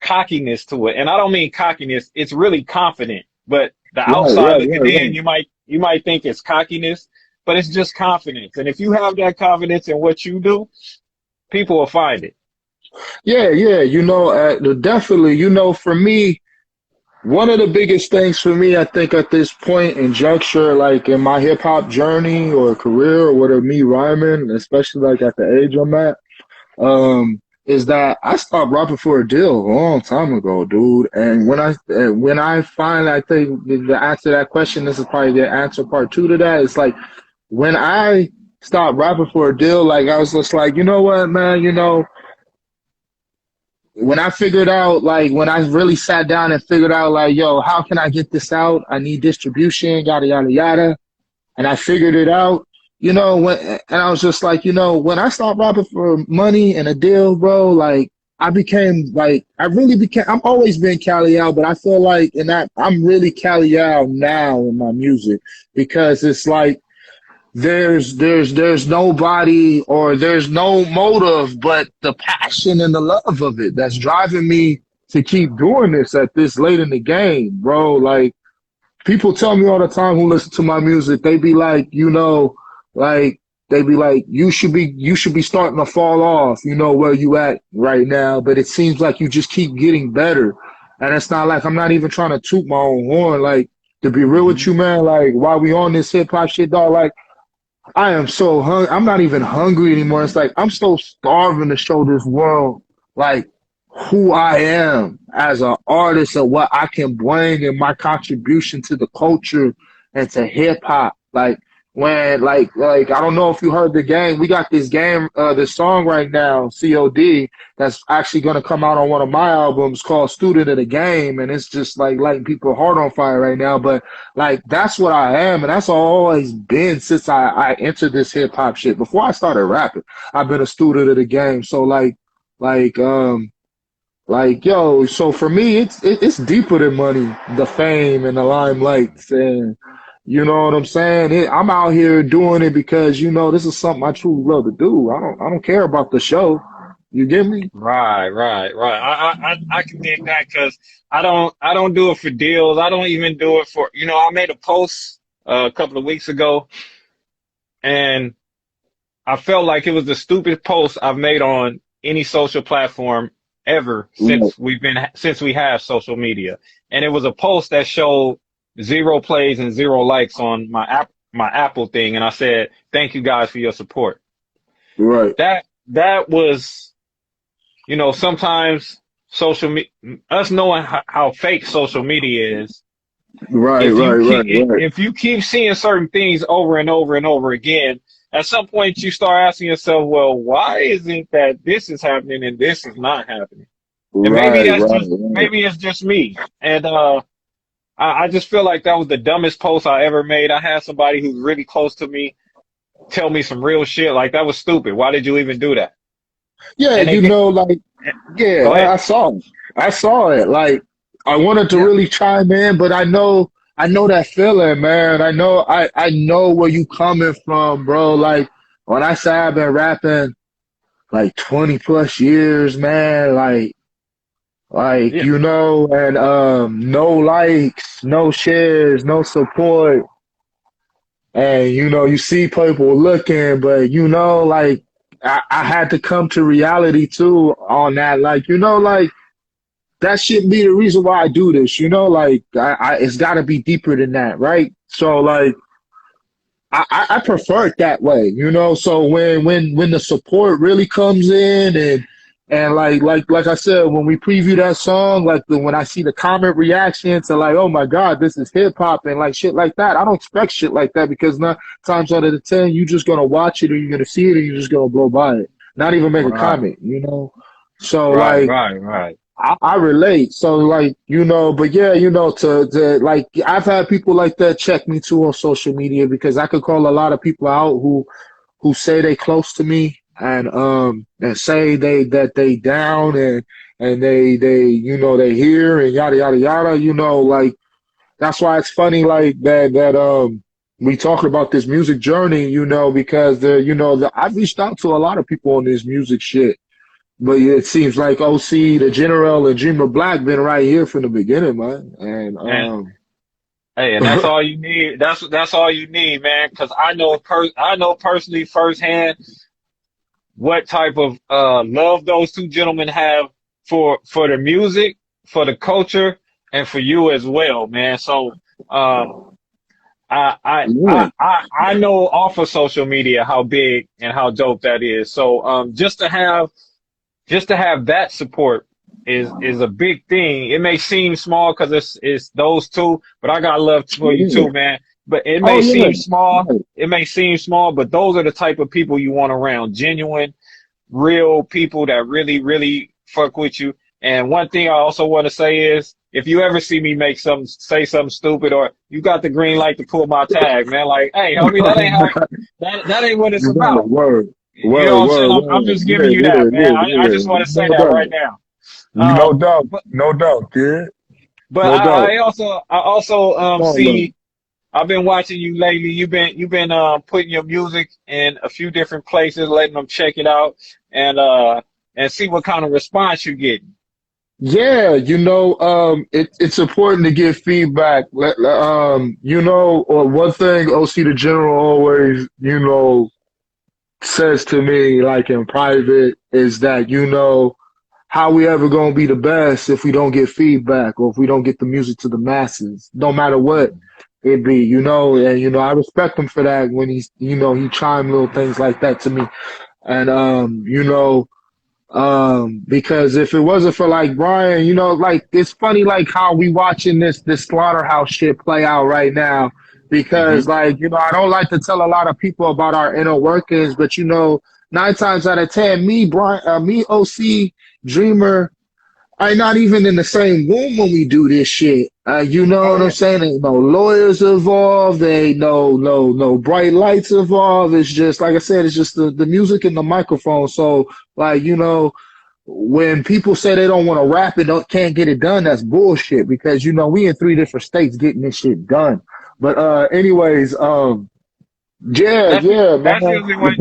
cockiness to it. And I don't mean cockiness, it's really confident. But the right, outside right, looking right, in, right. you might think it's cockiness, but it's just confidence. And if you have that confidence in what you do, people will find it. Yeah, yeah. Definitely. For me, one of the biggest things for me, I think, at this point in juncture, like in my hip hop journey or career or whatever, me rhyming, especially like at the age I'm at, is that I stopped rapping for a deal a long time ago, dude. And when I find, I think the answer to that question, this is probably the answer part two to that. It's like when I stopped rapping for a deal, like I was just like, you know what, man, when I figured out, like, when I really sat down and figured out, like, yo, how can I get this out? I need distribution, yada, yada, yada. And I figured it out, and I was just like, when I stopped rapping for money and a deal, bro, like, I really became, I've always been Cali out, but I feel like in that, I'm really Cali out now in my music because it's like, there's nobody or there's no motive but the passion and the love of it that's driving me to keep doing this at this late in the game, bro. Like people tell me all the time who listen to my music, they be like, like they be like, you should be starting to fall off, where you at right now, but it seems like you just keep getting better. And it's not like I'm not even trying to toot my own horn, like to be real with Hmm. you, man, like while we on this hip hop shit, dog, like I am so hungry. I'm not even hungry anymore. It's like I'm so starving to show this world like who I am as an artist and what I can bring and my contribution to the culture and to hip hop. Like when I don't know if you heard the game. We got this game, this song right now, COD, that's actually gonna come out on one of my albums called Student of the Game, and it's just like lighting people's heart on fire right now. But like that's what I am, and that's always been since I entered this hip hop shit. Before I started rapping, I've been a student of the game. So like yo, so for me, it's deeper than money, the fame and the limelight, and you know what I'm saying. I'm out here doing it because this is something I truly love to do. I don't care about the show. You get me? Right. I can dig that because I don't do it for deals. I don't even do it for, I made a post a couple of weeks ago and I felt like it was the stupidest post I've made on any social platform ever Right, since we have social media. And it was a post that showed 0 plays and 0 likes on my Apple thing. And I said, thank you guys for your support. right, That was, sometimes us knowing how fake social media is, right, right, right, right. if you keep seeing certain things over and over and over again, at some point you start asking yourself, well, why isn't that this is happening and this is not happening? And Right, right, right. maybe it's just me. And I just feel like that was the dumbest post I ever made. I had somebody who's really close to me tell me some real shit. Like, that was stupid. Why did you even do that? Yeah, And they get, like, yeah, go ahead. I saw it. I saw it. Like, I wanted to Yeah. really chime in, but I know that feeling, man. I know where you coming from, bro. Like, when I say I've been rapping like 20 plus years, man, Yeah. and no likes, no shares, no support, and you see people looking, but like I had to come to reality too on that, like like that shouldn't be the reason why I do this, like it's got to be deeper than that, right? So like I prefer it that way, you know. So when the support really comes in and like I said, when we preview that song, like when I see the comment reaction to like, oh my God, this is hip hop and like shit like that, I don't expect shit like that because nine times out of the 10, you just gonna watch it or you're gonna see it and you're just gonna blow by it, not even make a Right, comment, you know. So right, like. right, right. I relate. So like, you know, but yeah, you know, to like I've had people like that check me too on social media because I could call a lot of people out who say they close to me and say they down and they you know they here and yada yada yada, you know, like that's why it's funny like that we talking about this music journey, you know, because I've reached out to a lot of people on this music shit. But yeah, it seems like OC, the General, and Dreamer Black been right here from the beginning, man. And And hey, and that's all you need. That's all you need, man. Because I know personally firsthand what type of love those two gentlemen have for the music, for the culture, and for you as well, man. So um, yeah, I know off of social media how big and how dope that is. So just to have that support is a big thing. It may seem small because it's those two, but I got love for you yeah. too, man. But it Oh may yeah, seem small. right. It may seem small, but those are the type of people you want around. Genuine, real people that really, really fuck with you. And one thing I also want to say is, if you ever see me say something stupid, or you got the green light to pull my tag, man, like, hey, homie, that ain't how, that ain't what it's You got it. about. Word, You know word, what I'm saying? word, I'm word. just Yeah, giving you yeah, that, man. yeah, I yeah. just want to say No that right doubt. now. No doubt. But No doubt, kid. but No doubt. I also All love. see I've been watching you lately. You've been putting your music in a few different places, letting them check it out and see what kind of response you get. Yeah, it's important to get feedback. You know, or one thing OC the General always, you know, says to me, like in private, is that, you know, how we ever gonna be the best if we don't get feedback or if we don't get the music to the masses, no matter what it be, you know, and you know, I respect him for that when he's, you know, he chime little things like that to me. And because if it wasn't for like Brian, you know, like it's funny like how we watching this slaughterhouse shit play out right now. Because Hmm. like, you know, I don't like to tell a lot of people about our inner workings, but you know, nine times out of ten, me, OC, Dreamer, are not even in the same room when we do this shit. You know Oh what I'm yeah. saying? Ain't no lawyers involved. Ain't no bright lights involved. It's just like I said. It's just the music and the microphone. So like you know, when people say they don't want to rap and can't get it done, that's bullshit. Because you know we in three different states getting this shit done. But anyways, yeah, That's yeah, that's man. usually when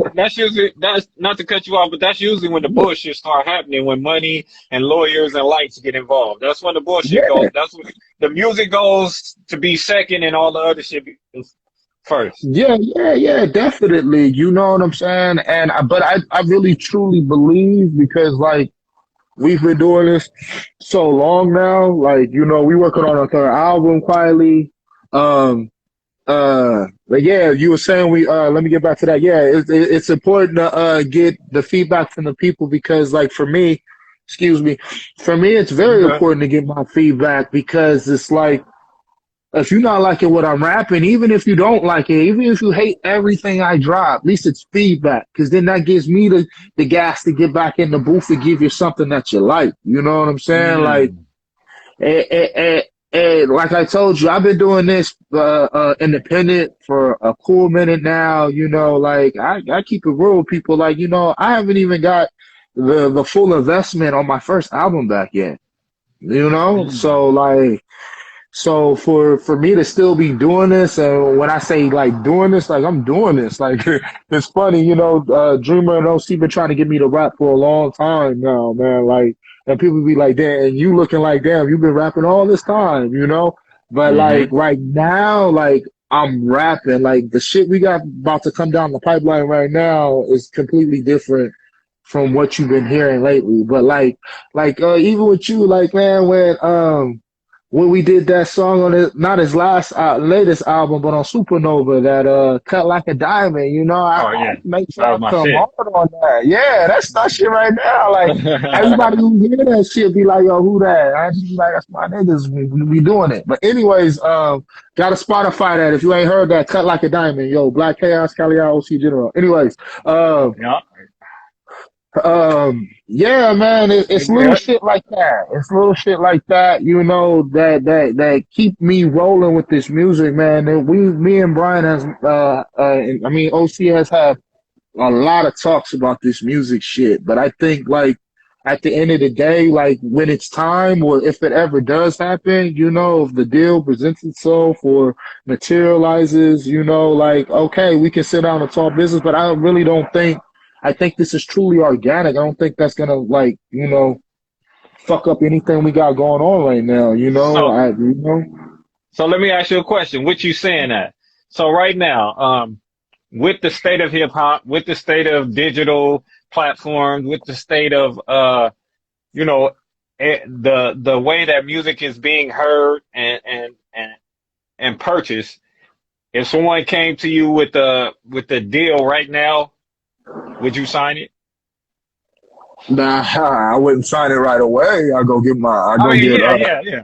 that's not to cut you off, but that's usually when the bullshit start happening, when money and lawyers and lights get involved. That's when the bullshit Yeah, goes. That's when the music goes to be second and all the other shit is first. yeah, definitely. You know what I'm saying? But I really truly believe because like we've been doing this so long now. Like, you know, we working on our third album quietly. Um, but yeah, you were saying let me get back to that. Yeah, it's important to, get the feedback from the people because like for me, excuse me, for me, it's very Okay. important to get my feedback because it's like, if you're not liking what I'm rapping, even if you don't like it, even if you hate everything I drop, at least it's feedback. Because then that gives me the gas to get back in the booth and give you something that you like. You know what I'm saying? Like, Mm. like I told you, I've been doing this independent for a cool minute now. You know, like I keep it real with people. Like, you know, I haven't even got the full investment on my first album back yet. You know, so Mm. like. So for me to still be doing this, and when I say like doing this, like I'm doing this. Like it's funny, you know. Dreamer and OC been trying to get me to rap for a long time now, man. Like, and people be like, "Damn," and you looking like, "Damn, you've been rapping all this time," you know. But like Hmm. right now, like I'm rapping. Like the shit we got about to come down the pipeline right now is completely different from what you've been hearing lately. But like even with you, like man, when we did that song on his, not his last latest album, but on Supernova, that Cut Like a Diamond, you know, I Oh had yeah, to make sure that I was my come shit. hard on that. Yeah, that's that shit right now. Like everybody who hear that shit be like, yo, who that? I just be like, that's my niggas. We doing it. But anyways, gotta Spotify that if you ain't heard that. Cut Like a Diamond, yo, Black Chaos, Cali OC General. Anyways, Yeah, yeah, man, it's little yeah. shit like that. It's little shit like that, you know, that keep me rolling with this music, man. And me and Brian has, I mean, OC has had a lot of talks about this music shit. But I think, like, at the end of the day, like, when it's time, or if it ever does happen, you know, if the deal presents itself or materializes, you know, like, okay, we can sit down and talk business. But I really don't think. I think this is truly organic. I don't think that's gonna, like, you know, fuck up anything we got going on right now. You know, So, you know. so let me ask you a question. What you saying that? So right now, with the state of hip hop, with the state of digital platforms, with the state of you know, the way that music is being heard and purchased. If someone came to you with the deal right now, would you sign it? Nah, I wouldn't sign it right away. I I go mean, yeah, yeah, yeah.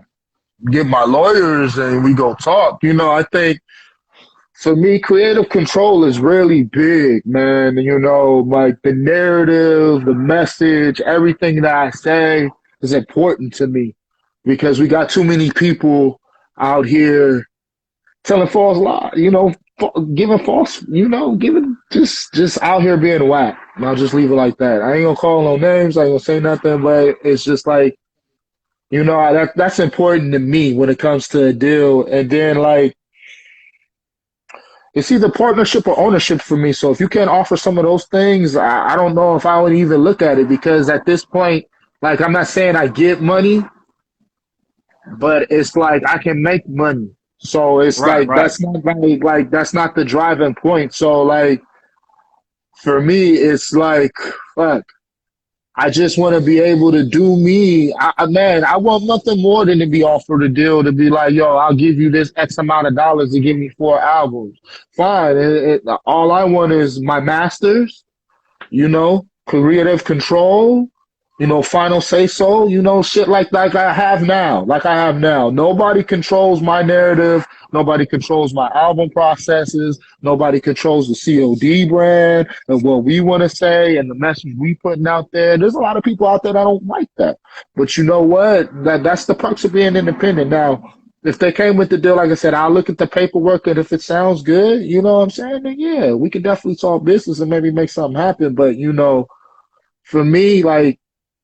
get my lawyers and we go talk. You know, I think for me, creative control is really big, man. You know, like the narrative, the message, everything that I say is important to me because we got too many people out here telling false lies, you know, giving false, you know, giving just out here being whack. And I'll just leave it like that. I ain't gonna call no names. I ain't gonna say nothing, but it's just like, you know, that's important to me when it comes to a deal. And then, like, it's either partnership or ownership for me. So if you can't offer some of those things, I don't know if I would even look at it because at this point, like, I'm not saying I get money, but it's like I can make money. So it's Right, like right. like that's not the driving point. So like for me, it's like fuck. I just want to be able to do me. Man, I want nothing more than to be offered a deal to be like, yo, I'll give you this X amount of dollars to give me 4 albums. Fine. All I want is my masters, you know, creative control, you know, final say so, you know, shit like I have now, like I have now. Nobody controls my narrative. Nobody controls my album processes. Nobody controls the COD brand and what we want to say and the message we putting out there. There's a lot of people out there that don't like that. But you know what? That's the perks of being independent. Now, if they came with the deal, like I said, I'll look at the paperwork and if it sounds good, you know what I'm saying? Then yeah, we could definitely talk business and maybe make something happen. But you know, for me, like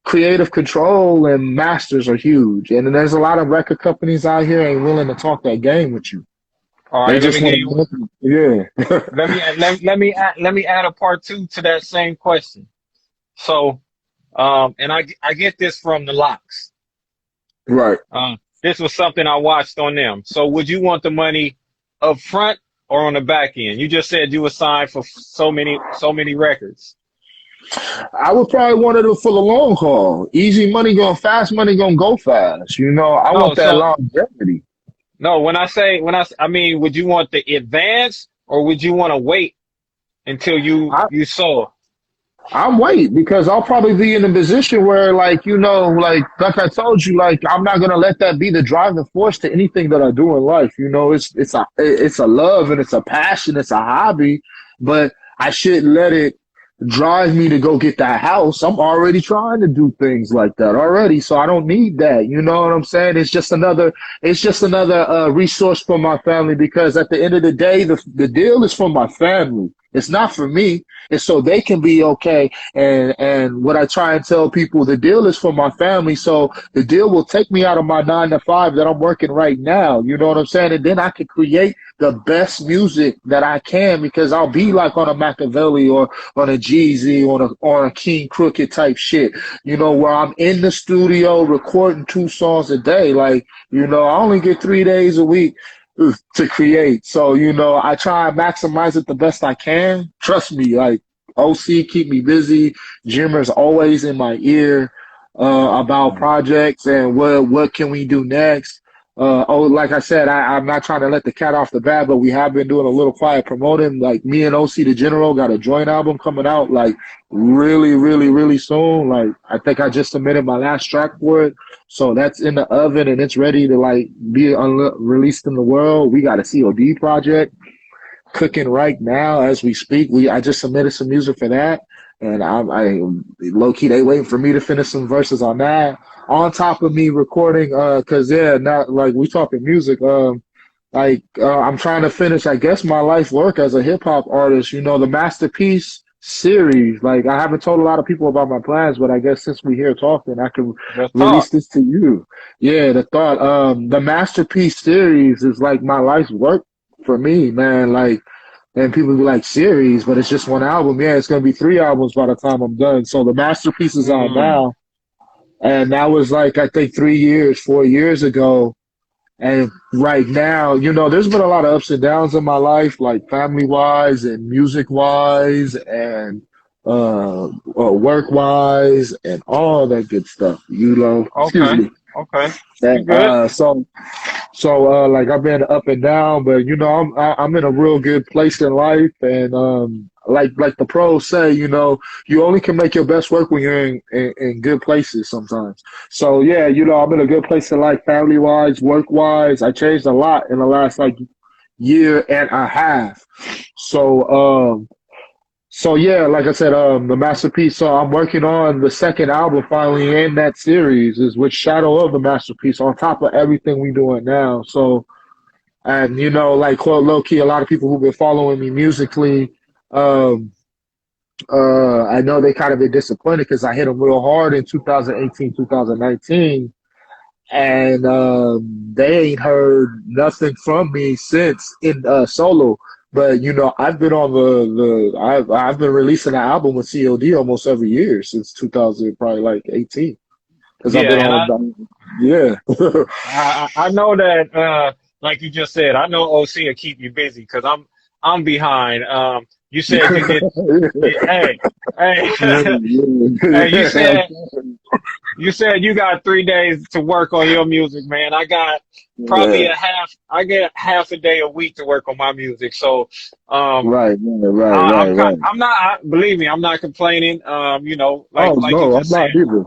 creative control and masters are huge. And there's a lot of record companies out here ain't willing to talk that game with you. All They right, let just me give want you. to, yeah. Let me add a part two to that same question. So, and I get this from the locks. Right. This was something I watched on them. So, would you want the money up front or on the back end? You just said you were signed for so many records. I would probably want it for the long haul. Easy money going fast, money gonna go fast. You know, I No, want that so longevity. no. I mean, would you want the advance or would you want to wait until I, you saw? I'm wait because I'll probably be in a position where, like, you know, like I told you, like I'm not gonna let that be the driving force to anything that I do in life. You know, it's a love and it's a passion, it's a hobby, but I shouldn't let it drive me to go get that house. I'm already trying to do things like that already, so I don't need that. You know what I'm saying? It's just another resource for my family because at the end of the day, the deal is for my family. It's not for me. It's so they can be okay. And what I try and tell people, the deal is for my family. So the deal will take me out of my 9 to 5 that I'm working right now. You know what I'm saying? And then I can create the best music that I can because I'll be like on a Machiavelli or on a Jeezy on a King Crooked type shit. You know, where I'm in the studio recording 2 songs a day. Like, you know, I only get 3 days a week to create. So, you know, I try and maximize it the best I can. Trust me, like OC keep me busy. Jimmer's always in my ear about projects and what can we do next. Like I said, I'm not trying to let the cat off the bag, but we have been doing a little quiet promoting. Like me and OC the General got a joint album coming out like really, really, really soon. Like I think I just submitted my last track for it. So that's in the oven and it's ready to like be released in the world. We got a COD project cooking right now as we speak. I just submitted some music for that, and I low key they waiting for me to finish some verses on that. On top of me recording, cause yeah, not like we talking music. I'm trying to finish, I guess, my life work as a hip hop artist. You know, the Masterpiece series. Like I haven't told a lot of people about my plans, but I guess since we here talking, I can Let's release talk. this to you. Yeah, the thought. The Masterpiece series is like my life's work for me, man. Like, and people be like, series, but it's just one album. Yeah, it's gonna be 3 albums by the time I'm done. So the Masterpiece is out Mm. now, and that was like I think 3 years, 4 years ago. And right now, you know, there's been a lot of ups and downs in my life, like family wise and music wise and work wise and all that good stuff. You know, excuse Okay. me. Okay. You And, good? like I've been up and down, but you know I'm in a real good place in life, and like the pros say, you know, you only can make your best work when you're in good places sometimes. So yeah, you know I'm in a good place in life, family wise, work wise. I changed a lot in the last like year and a half. So so yeah, like I said, the masterpiece. So I'm working on the second album finally in that series, is with Shadow of the Masterpiece on top of everything we doing now. So and you know, like quote low key, a lot of people who've been following me musically, um, I know they kind of been disappointed because I hit them real hard in 2018, 2019, and they ain't heard nothing from me since in solo. But you know, I've been on I've been releasing an album with COD almost every year since 2000, probably like 18, because I've Yeah, been and on. Yeah, I know that like you just said, I know OC will keep you busy because I'm behind. You said you did. Hey, hey, hey. yeah, You said you got 3 days to work on your music, man. I got probably yeah. a half. I get half a day a week to work on my music. So, um, Right, right, right, right. I'm not. Believe me, I'm not complaining. You know, Oh like you no, I'm just said. not either.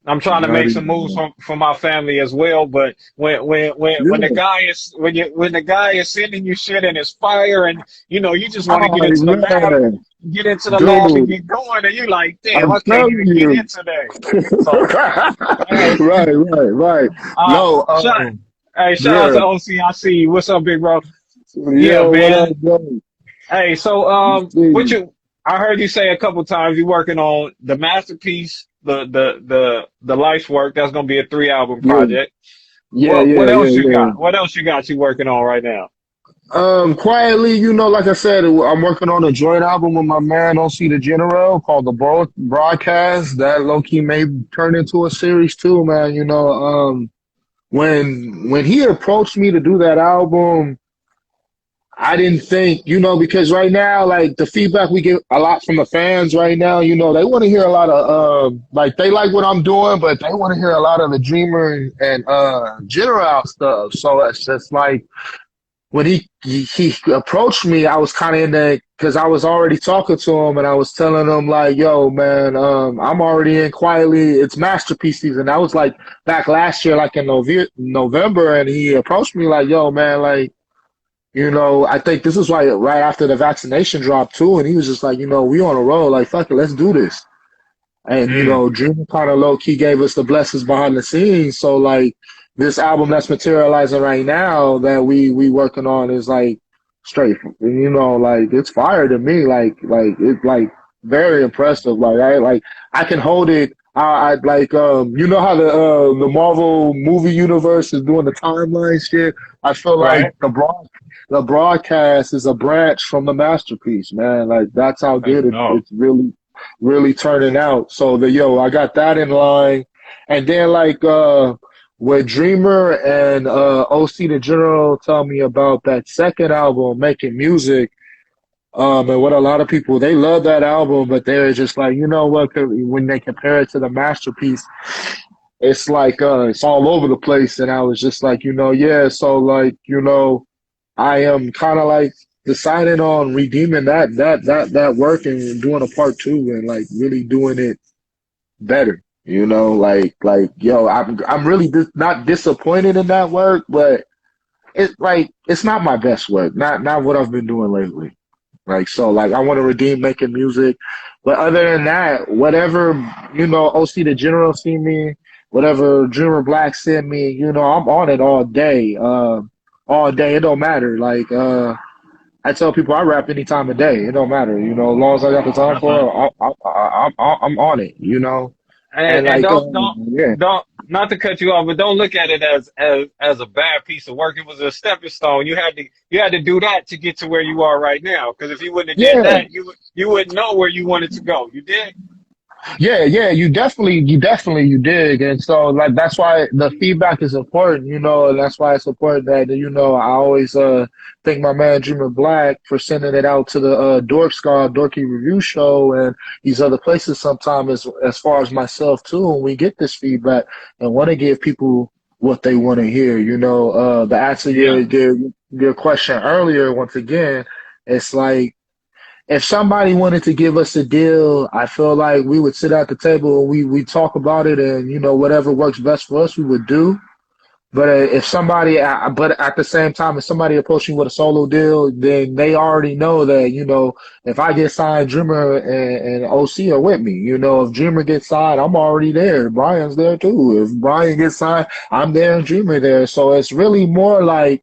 I'm trying to Not make either. some moves Man. for my family as well. But when the Yeah. guy is when the guy is sending you shit and it's fire and you know you just want to Oh get into the lab, yeah, and dude. get going, and you're like, damn, I'm I can't telling even get you. in today. So hey, Right. uh, No, shout shout out yeah. to OC. I see you. What's up, big bro? Yeah, Yo, what up, man. bro? Hey, so You what see? you? I heard you say a couple times you're working on the masterpiece, the life's work. That's gonna be a 3 album Yeah, project. yeah, What yeah, else yeah, you yeah. got? What else you got you working on right now? Quietly, you know, like I said, I'm working on a joint album with my man OC the General called The Broadcast. That low key may turn into a series too, man. You know, when he approached me to do that album, I didn't think, you know, because right now, like the feedback we get a lot from the fans right now, you know, they want to hear a lot of, like they like what I'm doing, but they want to hear a lot of the Dreamer and General stuff. So it's just like when he approached me, I was kind of in that because I was already talking to him and I was telling him like, yo, man, I'm already in quietly. It's masterpiece season. That was like back last year, like in November, and he approached me like, yo, man, like. You know, I think this is why right after the vaccination dropped too, and he was just like, you know, we on a roll, like fuck it, let's do this. And you Mm, know, Dream kind of low key gave us the blessings behind the scenes. So like this album that's materializing right now that we working on is like straight, you know, like it's fire to me. Like it's like very impressive. I can hold it. I like you know how the Marvel movie universe is doing the timeline shit. I feel like right. the broadcast is a branch from the masterpiece, man. Like that's how That's good dope. it's really turning out. So I got that in line. And then like what Dreamer and OC the General tell me about that second album, Making Music, and what a lot of people they love that album, but they're just like, you know what, when they compare it to the masterpiece, it's like it's all over the place. And I was just like, yeah, so like, I am kind of like deciding on redeeming that work and doing a part two and like really doing it better. Yo, I'm really not disappointed in that work, but it's like it's not my best work. Not what I've been doing lately. Like so, like I want to redeem making music, but other than that, whatever OC the General see me, whatever Dreamer Black send me, I'm on it all day. All day. It don't matter. Like I tell people I rap any time of day. It don't matter. As long as I got the time for Uh-huh. it, I'm on it. And, And and like yeah. don't not to cut you off, but don't look at it as a bad piece of work. It was a stepping stone. You had to do that to get to where you are right now. Because if you wouldn't have did Yeah, that, you wouldn't know where you wanted to go. You did. yeah, you dig, and so like that's why the feedback is important, and that's why it's important that I always thank my man Dreamer Black for sending it out to the Dorky Review Show and these other places sometimes as far as myself too, and we get this feedback and want to give people what they want to hear, the answer Yeah. your question earlier once again, it's like if somebody wanted to give us a deal, I feel like we would sit at the table and we talk about it, and whatever works best for us, we would do. But but at the same time, if somebody approached me with a solo deal, then they already know that if I get signed, Dreamer and OC are with me. If Dreamer gets signed, I'm already there. Brian's there too. If Brian gets signed, I'm there and Dreamer there. So it's more like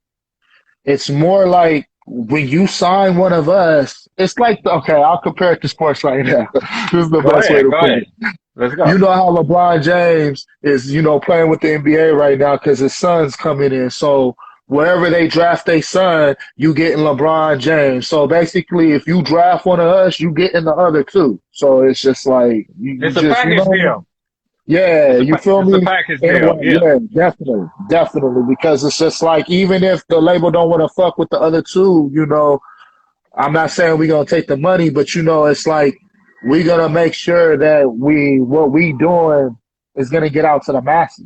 when you sign one of us, it's like, okay, I'll compare it to sports right now. This is the Go best way ahead. to Go put it. ahead. Let's You go. know how LeBron James is, playing with the NBA right now because his son's coming in. So wherever they draft their son, you getting LeBron James. So basically, if you draft one of us, you getting the other two. So it's just like you It's a just, package deal. yeah, you feel It's a me? package In a deal. way, Yeah. yeah, definitely, because it's just like even if the label don't want to fuck with the other two, I'm not saying we're gonna take the money, but it's like we're gonna make sure that what we doing is gonna get out to the masses,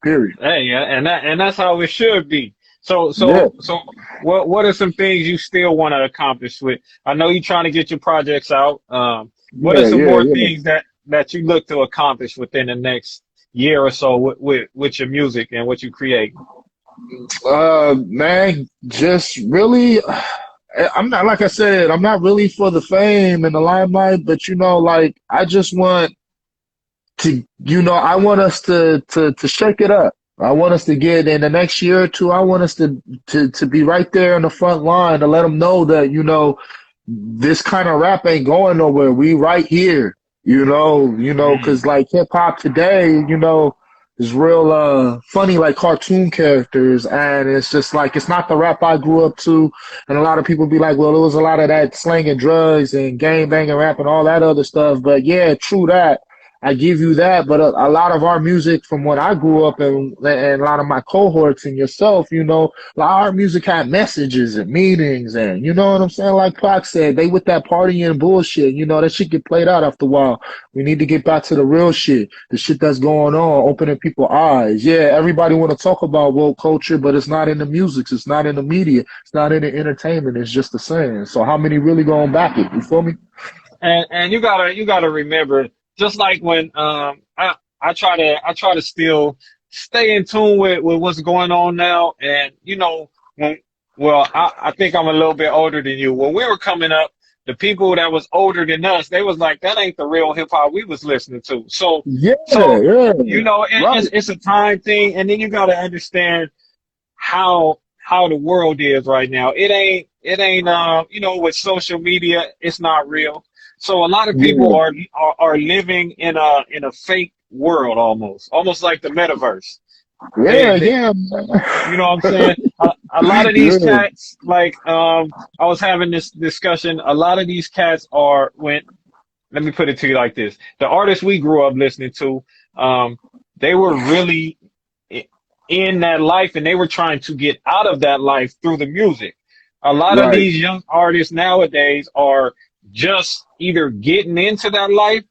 Period. Hey, yeah, and that's how it should be. So Yeah, so so what are some things you still want to accomplish with? I know you're trying to get your projects out. What are yeah, some yeah, more yeah. things that you look to accomplish within the next year or so with your music and what you create? Man, just really, I'm not like I said, I'm not really for the fame and the limelight, but like I just want to I want us to shake it up. I want us to get in the next year or two. I want us to be right there in the front line to let them know that this kind of rap ain't going nowhere. We right here. Mm. because like hip hop today, is real funny like cartoon characters, and it's just like it's not the rap I grew up to. And a lot of people be like, well, it was a lot of that slanging drugs and gang banging rap and all that other stuff. But yeah, true that. I give you that, but a lot of our music from when I grew up and a lot of my cohorts and yourself, like our music had messages and meanings and you know what I'm saying? Like Pac said, they with that partying bullshit, that shit get played out after a while. We need to get back to the real shit, the shit that's going on, opening people's eyes. Yeah, everybody want to talk about woke culture, but it's not in the music, it's not in the media, it's not in the entertainment, it's just the saying. So how many really going back it? You feel me? And you gotta remember, just like when I try to still stay in tune with what's going on now, and when well I think I'm a little bit older than you. When we were coming up, the people that was older than us, they was like, that ain't the real hip hop we was listening to. So Yeah, so yeah, it's right. it's a time thing, and then you gotta understand how the world is right now. It ain't with social media, it's not real. So a lot of people Yeah, are living in a fake world, almost like the metaverse. They, yeah, they yeah, man. you know what I'm saying? A lot of these Yeah, cats, like I was having this discussion. A lot of these cats are when let me put it to you like this: the artists we grew up listening to, um, they were really in that life, and they were trying to get out of that life through the music. A lot of right. these young artists nowadays are just either getting into that life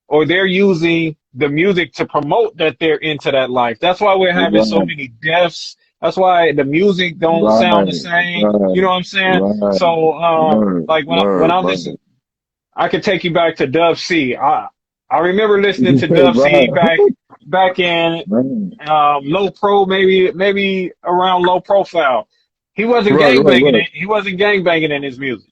or they're using the music to promote that they're into that life. That's why we're having so Right, many deaths. That's why the music don't sound the right, same. You right, know what I'm saying? right. So, Word, like when word, I word. listen, I could take you back to Dub C. I remember listening to Dub C Right, back in right, low pro, maybe around low profile. He wasn't right, gang right, banging right. it. He wasn't gang banging in his music.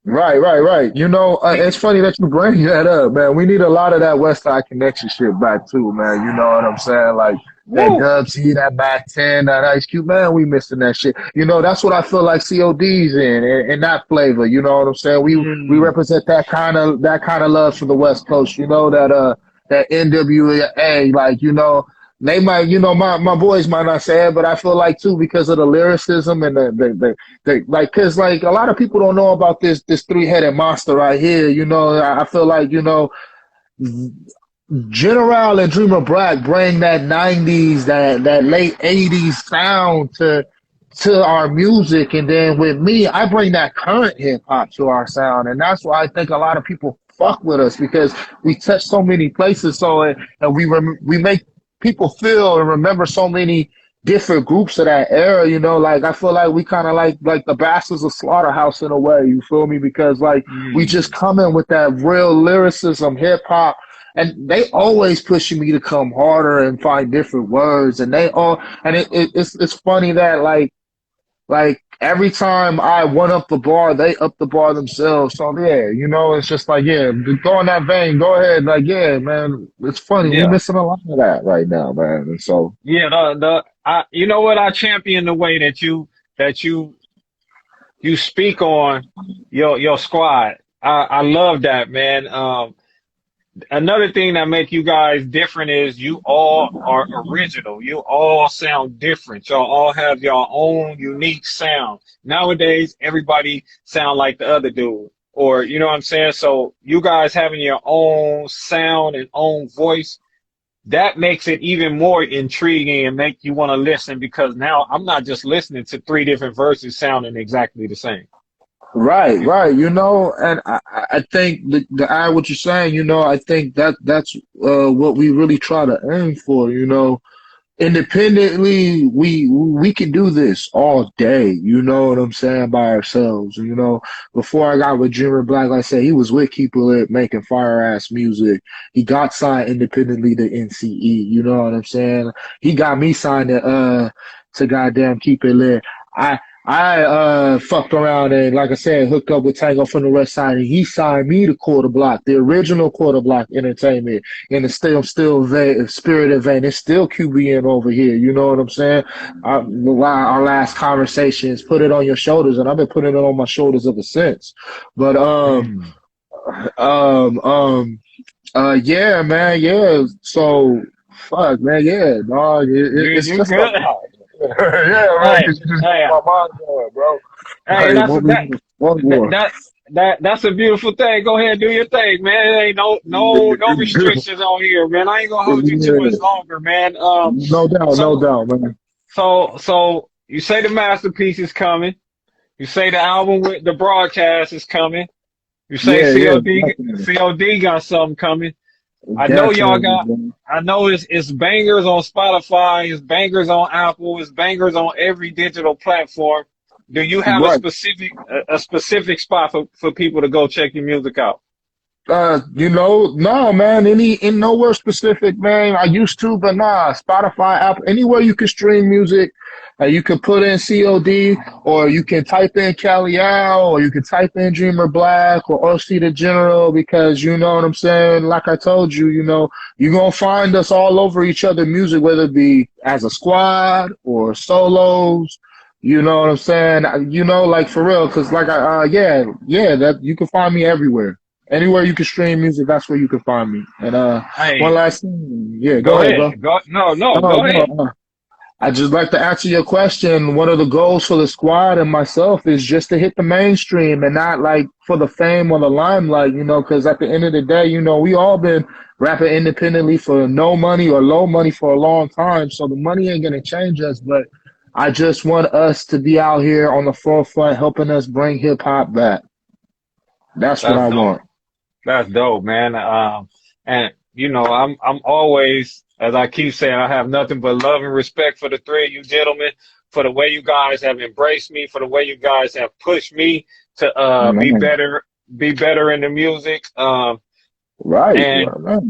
Right, right, right. You know, it's He, funny that you bring that up, man. We need a lot of that West Side Connection shit back too, man. You know what I'm saying? Like that woo. Dub C, that Mac 10, that Ice Cube, man, we missing that shit. You know, that's what I feel like COD's in that flavor. You know what I'm saying? We Mm, represent that kind of love for the West Coast. You know that NWA, like they might, my boys might not say it, but I feel like too because of the lyricism and like, cause like a lot of people don't know about this three-headed monster right here. I feel like General and Dreamer Black bring that '90s, that late '80s sound to our music, and then with me, I bring that current hip hop to our sound, and that's why I think a lot of people fuck with us because we touch so many places, and we make people feel and remember so many different groups of that era. Like I feel like we kind of like the Bastards of Slaughterhouse in a way. You feel me? Because like we just mm. come in with that real lyricism, hip hop, and they always pushing me to come harder and find different words. And it's funny that like every time I one up the bar, they up the bar themselves. So yeah, it's just like yeah, go in that vein, go ahead. Like yeah, man, it's funny. We Yeah, missing a lot of that right now, man. And so yeah. You know what? I champion the way that you speak on your squad. I love that, man. Another thing that make you guys different is you all are original. You all sound different. Y'all all have your own unique sound. Nowadays, everybody sound like the other dude, or you know what I'm saying. So you guys having your own sound and own voice, that makes it even more intriguing and make you want to listen because now I'm not just listening to three different verses sounding exactly the same. right, You, right, and I think the add what you're saying, I think that's what we really try to aim for, independently we can do this all day, you know what I'm saying, by ourselves. Before I got with Jimmy Black, like I said, he was with Keep It Lit making fire ass music. He got signed independently to NCE, you know what I'm saying. He got me signed to goddamn Keep It Lit. I fucked around and like I said, hooked up with Tango from the West Side, and he signed me to Quarter Block, the original Quarter Block Entertainment, in the still vein, spirited vein. It's still QBN over here. You know what I'm saying? Our last conversations, put it on your shoulders, and I've been putting it on my shoulders ever since. But mm. um, um, yeah, man, yeah. So, fuck, man, yeah, dog. It's You just a good? lot. Yeah, man, Hey, because you just got hey, my mind going, bro. hey, Like, what we need one that more. that that's a beautiful thing. Go ahead and do your thing, man. There ain't no restrictions on here, man. I ain't gonna hold you too much Yeah, longer, man. no doubt, no So doubt, man. so you say the masterpiece is coming. You say the album with the broadcast is coming. You say Yeah, yeah, definitely, COD got something coming. I know y'all definitely, got. man. I know it's bangers on Spotify, it's bangers on Apple, it's bangers on every digital platform. Do you have Right. a specific spot for people to go check your music out? No, man. In nowhere specific, man. I used to, but nah. Spotify, Apple, anywhere you can stream music, you can put in COD, or you can type in Cali, or you can type in Dreamer Black or OC the General, because you know what I'm saying. Like I told you, you're gonna find us all over each other music, whether it be as a squad or solos. You know what I'm saying? Like for real, because like yeah, that you can find me everywhere. Anywhere you can stream music, that's where you can find me. And one Hey, last thing, yeah, go go ahead, bro. ahead. Go no, No, go no. ahead. I just like to answer your question. One of the goals for the squad and myself is just to hit the mainstream and not like for the fame or the limelight, because at the end of the day, we all been rapping independently for no money or low money for a long time. So the money ain't gonna change us, but I just want us to be out here on the forefront helping us bring hip hop back. That's what That's I dope. want. That's dope, man. And I'm always, as I keep saying, I have nothing but love and respect for the three of you gentlemen, for the way you guys have embraced me, for the way you guys have pushed me to Man. be better in the music. Right, And right.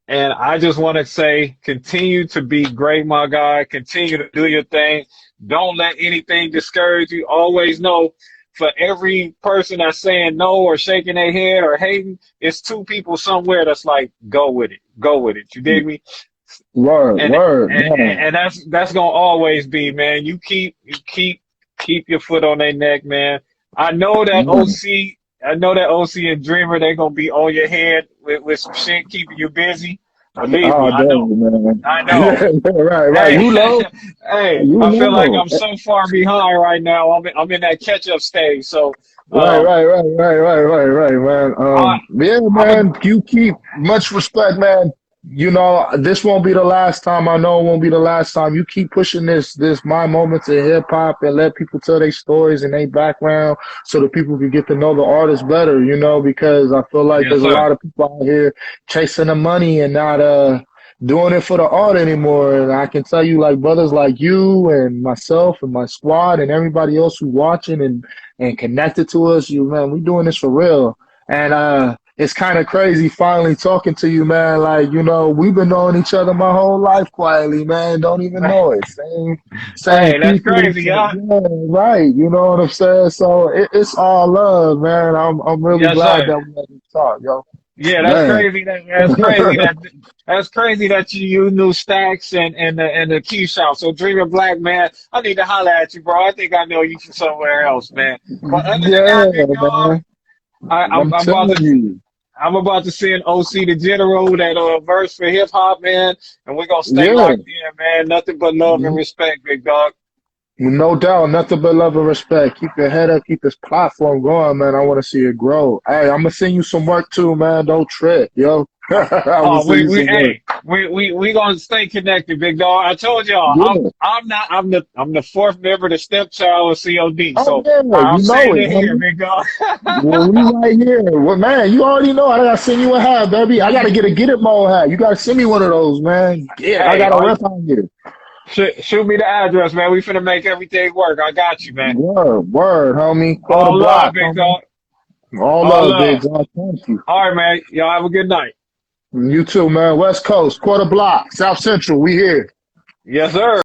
and I just want to say, continue to be great, my guy. Continue to do your thing. Don't let anything discourage you. Always know, for every person that's saying no or shaking their head or hating, it's two people somewhere that's like, go with it. Go with it. You dig me? Word, And word, and, man. and that's gonna always be, man. Keep your foot on their neck, man. I know that Man. OC, I know that OC and Dreamer, they're gonna be on your head with some shit keeping you busy. Believe me, Oh, I know. damn, man. I know. Right, right. Hey, You know, hey, you I feel like know. I'm so far behind right now. I'm in that catch up stage. So, Right, um, right, right, right, right, right, right, man. I, Yeah, I'm a, man. You keep much respect, man. You know, this won't be the last time. I know it won't be the last time. You keep pushing this my moments in hip hop and let people tell their stories and their background so that people can get to know the artist better, you know, because I feel like yes, there's a sir. lot of people out here chasing the money and not doing it for the art anymore. And I can tell you, like, brothers like you and myself and my squad and everybody else who's watching and connected to us, you man, we doing this for real. And it's kind of crazy finally talking to you, man. Like, you know, we've been knowing each other my whole life quietly, man. Don't even know it. Same Hey, that's people. crazy, So, y'all. yeah, right. You know what I'm saying? So it's all love, man. I'm really Yes, glad sir. that we had this talk, yo. Yeah, that's Man. crazy. That's crazy that you knew Stacks and the Key Shop. So Dreamer Black, man, I need to holler at you, bro. I think I know you from somewhere else, man. But other than Yeah, that, big dog, man. I'm I'm I'm about telling to you. I'm about to send OC the General that verse for hip hop, man, and we're gonna stay Yeah. locked in, man. Nothing but love and respect, big dog. No doubt, nothing but love and respect. Keep your head up, keep this platform going, man. I want to see it grow. Hey, I'm gonna send you some work too, man. Don't trip, yo. I'm gonna Oh, send you some work. we gonna stay connected, big dog. I told y'all, Yeah. I'm the fourth member, the stepchild of COD. Oh So yeah, I'm you know saying it, it here, homie. big dog. Well, we right here. Well, man, you already know. I gotta send you a hat, baby. I gotta get it mode hat. You gotta send me one of those, man. Yeah, I Hey, got a rep on here. shoot me the address, man. We finna make everything work. I got you, man. Word, word, homie. Quarter All love, block, big homie. dog. All All love, big love. dog. Thank you. All right, man. Y'all have a good night. You too, man. West Coast, quarter block, South Central. We here. Yes, sir.